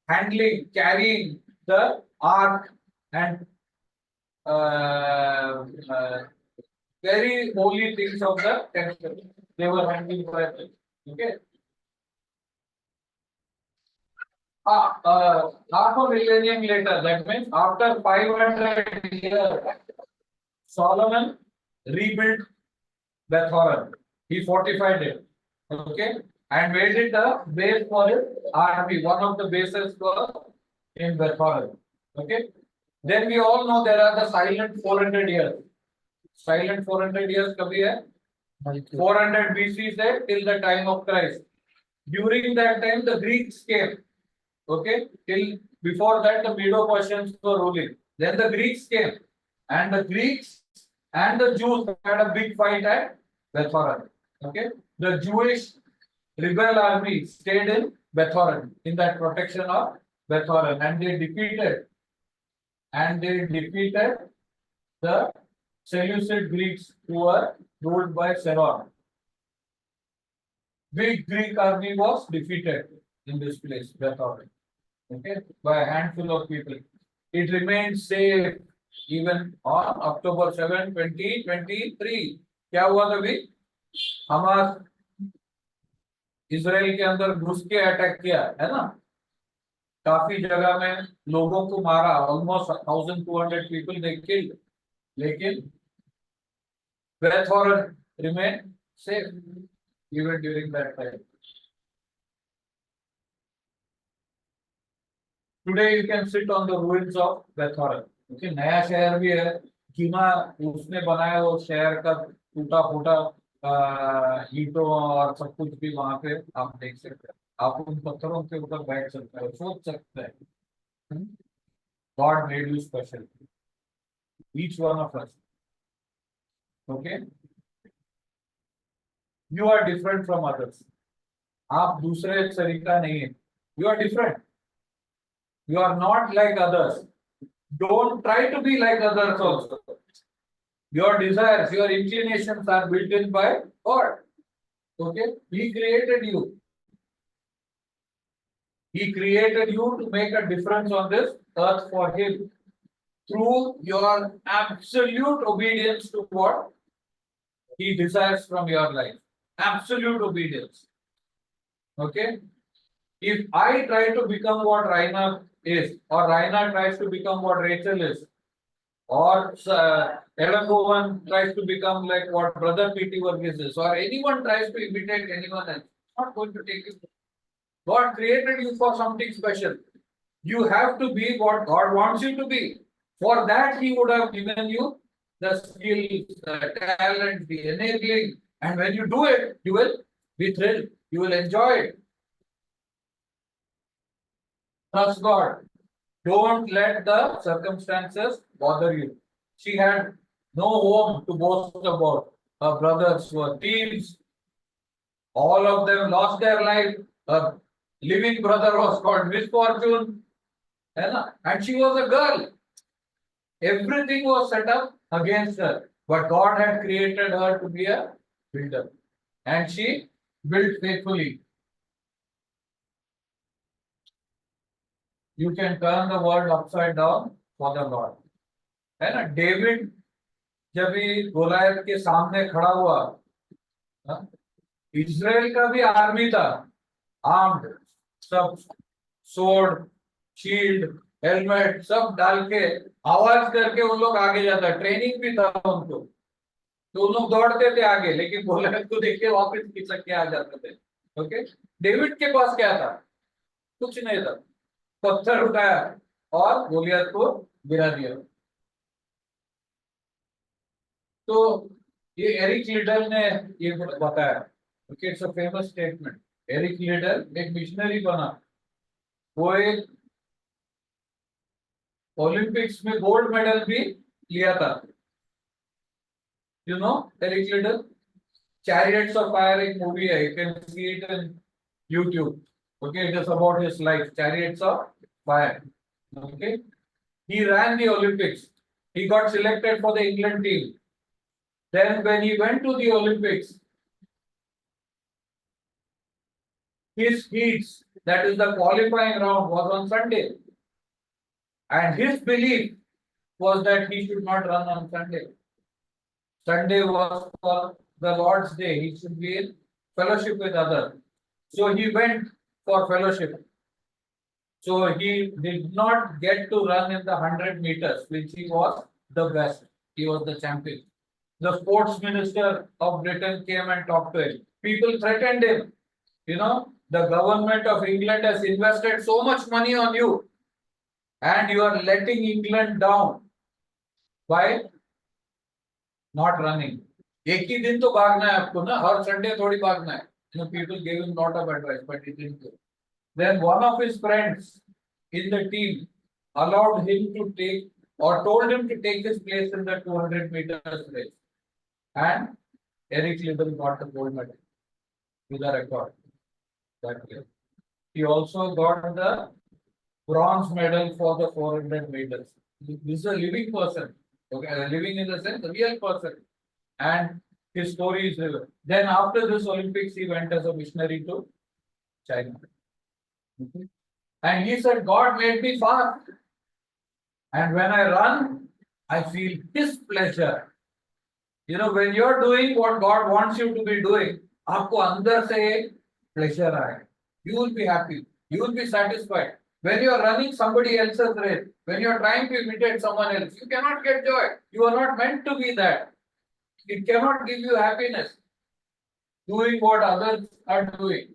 handling, carrying the ark and very holy things of the temple. They were handling for it. Okay. Half a millennium later, that means after 500 years, Solomon rebuilt Beth-horon. He fortified it, okay, and made it a base for his army. One of the bases was in Beth-horon. Okay. Then we all know there are the silent 400 years. Silent 400 years कभी है? 400 BC से till the time of Christ. During that time, the Greeks came. Okay, till before that the Medo-Persians were ruling. Then the Greeks came, and the Greeks and the Jews had a big fight at Beth-horon. Okay, the Jewish rebel army stayed in Bethoron, in that protection of Bethoron, and they defeated the Seleucid Greeks who were ruled by Seron. Big Greek army was defeated in this place, Bethoron, okay, by a handful of people. It remained safe even on October 7, 2023. क्या हुआ था अभी? Hamas Israel के अंदर घुस के attack किया है ना, काफी जगह में लोगों को मारा, ऑलमोस्ट 1200 पीपल दे किल्ड, लेकिन Bethhoron remained safe even during that time. Today you can sit on the ruins of Bethhoron. Okay, नया शहर भी है, कीमा उसने बनाया वो शहर का टूटा फूटा ईंटों और सब कुछ भी वहां पे आप देख सकते हैं, आप उन पत्थरों के ऊपर बैठ सकते हैं, सोच सकते हैं. God made you special, each one of us. Okay, you are different from others. आप दूसरे तरीका नहीं है. You are different. You are not like others. Don't try to be like others also. Your desires, your inclinations are built in by God. Okay, He created you. He created you to make a difference on this earth for Him through your absolute obedience to what He desires from your life. Absolute obedience. Okay. If I try to become what Raina is, or Raina tries to become what Rachel is, or Ellen Govan tries to become like what Brother P.T. Varghese is, or anyone tries to imitate anyone else, it's not going to take you. God created you for something special. You have to be what God wants you to be. For that, He would have given you the skills, the talent, the enabling, and when you do it, you will be thrilled. You will enjoy it. Trust God. Don't let the circumstances bother you. She had no home to boast about. Her brothers were thieves. All of them lost their life. Her living brother was called misfortune. And she was a girl. Everything was set up against her. But God had created her to be a builder. And she built faithfully. You can turn the world upside down for the Lord. है ना, David जब भी Goliath के सामने खड़ा हुआ, Israel का भी आर्मी था, आर्म्ड, सब सोर्ड, शील्ड, हेलमेट सब डाल के आवाज करके उन लोग आगे जाता, ट्रेनिंग भी था उनको, तो उन लोग दौड़ते थे आगे, लेकिन गोलायत को देख के वापस खिसक के आ जाते थे. ओके, डेविड के पास क्या था? कुछ नहीं था, पत्थर उठाया और गोलियत को गिरा दिया. तो ये एरिक लिडल ने ये बताया. Okay, it's a famous statement. Eric Liddell एक मिशनरी बना, वो एक ओलंपिक्स में गोल्ड मेडल भी लिया था. You know Eric Liddell? Chariots of Fire एक मूवी है, you can see it in YouTube. Okay, it is about his life. Chariots of Fire. Okay, he ran the Olympics. He got selected for the England team. Then, when he went to the Olympics, his heats, that is the qualifying round, was on Sunday. And his belief was that he should not run on Sunday. Sunday was for the Lord's day. He should be in fellowship with others. So he went for fellowship. So he did not get to run in the 100 meters, which he was the best. He was the champion. The sports minister of Britain came and talked to him. People threatened him. You know, the government of England has invested so much money on you, and you are letting England down by not running. एक ही दिन तो भागना है आपको ना, हर Sunday थोड़ी भागना है. You know, people gave him a lot of advice, but he didn't go. Then one of his friends in the team allowed him to take, or told him to take his place in the 200 meters race. And Eric Liddell got the gold medal with a record. that year. He also got the bronze medal for the 400 meters. This is a living person. Okay, living in the sense, a real person. And his story is real. Then after this Olympics, he went as a missionary to China. Okay. And he said, God made me fast. And when I run, I feel His pleasure. You know, when you're doing what God wants you to be doing, आपको अंदर से एक pleasure आए. You will be happy. You will be satisfied. When you are running somebody else's race, when you are trying to imitate someone else, you cannot get joy. You are not meant to be that. It cannot give you happiness. Doing what others are doing.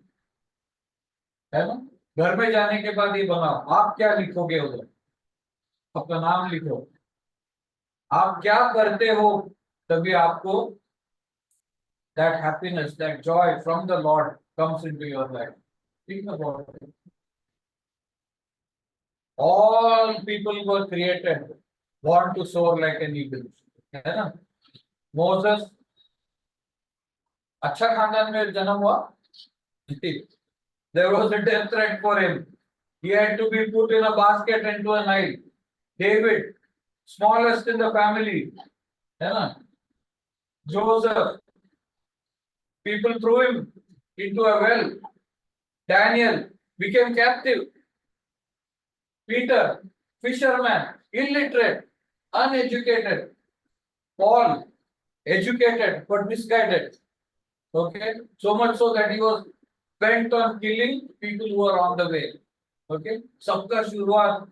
है ना? घर में जाने के बाद ये बनाओ. आप क्या लिखोगे उधर? अपना नाम लिखो. आप क्या करते हो तभी आपको that happiness, that joy from the Lord comes into your life. Think about it. All people were created want to soar like an eagle. है ना? Moses अच्छा खानदान में जन्म हुआ. There was a death threat for him. He had to be put in a basket into a Nile. David, smallest in the family. है ना? Joseph, people threw him into a well. Daniel became captive. Peter, fisherman, illiterate, uneducated. Paul, educated but misguided. Okay, so much so that he was bent on killing people who are on the way. Okay, सबका शुरुआत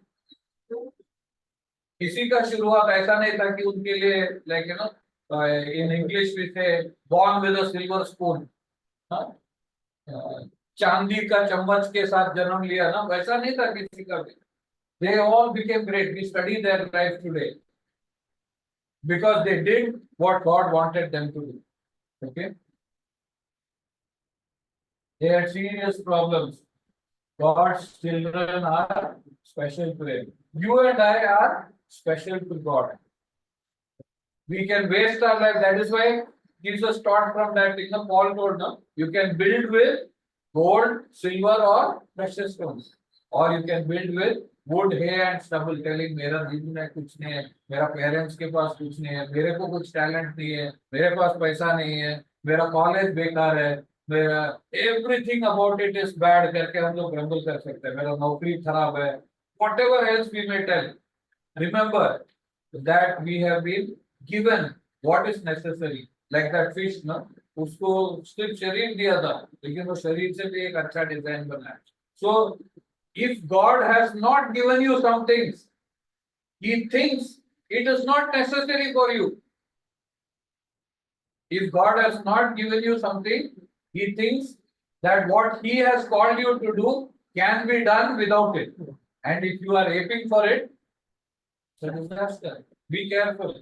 किसी का शुरुआत ऐसा नहीं था कि उनके लिए like you know in English we say born with a silver spoon. चांदी का चम्मच के साथ जन्म लिया ना, वैसा नहीं था किसी का भी. They all became great. We study their life today because they did what God wanted them to do. Okay. They had serious problems. God's children are special to Him. You and I are special to God. We can waste our life. That is why Jesus taught from that thing. Paul told, no, you can build with gold, silver, or precious stones, or you can build with wood, hay, and stubble. Telling, मेरा जीवन है कुछ नहीं है, मेरा parents के पास कुछ नहीं है, मेरे को कुछ टैलेंट नहीं है, मेरे पास पैसा नहीं है, मेरा कॉलेज बेकार है, मेरा everything about it is bad करके हम लोग ग्रम्बल कर सकते हैं. मेरा नौकरी खराब है. Whatever else we may tell, remember that we have been given what is necessary. Like that fish, no, उसको सिर्फ शरीर दिया था, लेकिन वो शरीर से भी एक अच्छा डिजाइन बना है. So if God has not given you some things, He thinks it is not necessary for you. If God has not given you something, He thinks that what He has called you to do can be done without it. And if you are aping for it, it's a disaster. Be careful.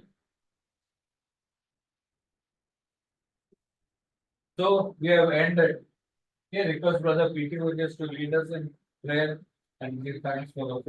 So we have ended. Here, request Brother P.T. Williams to lead us in prayer and give thanks for the food.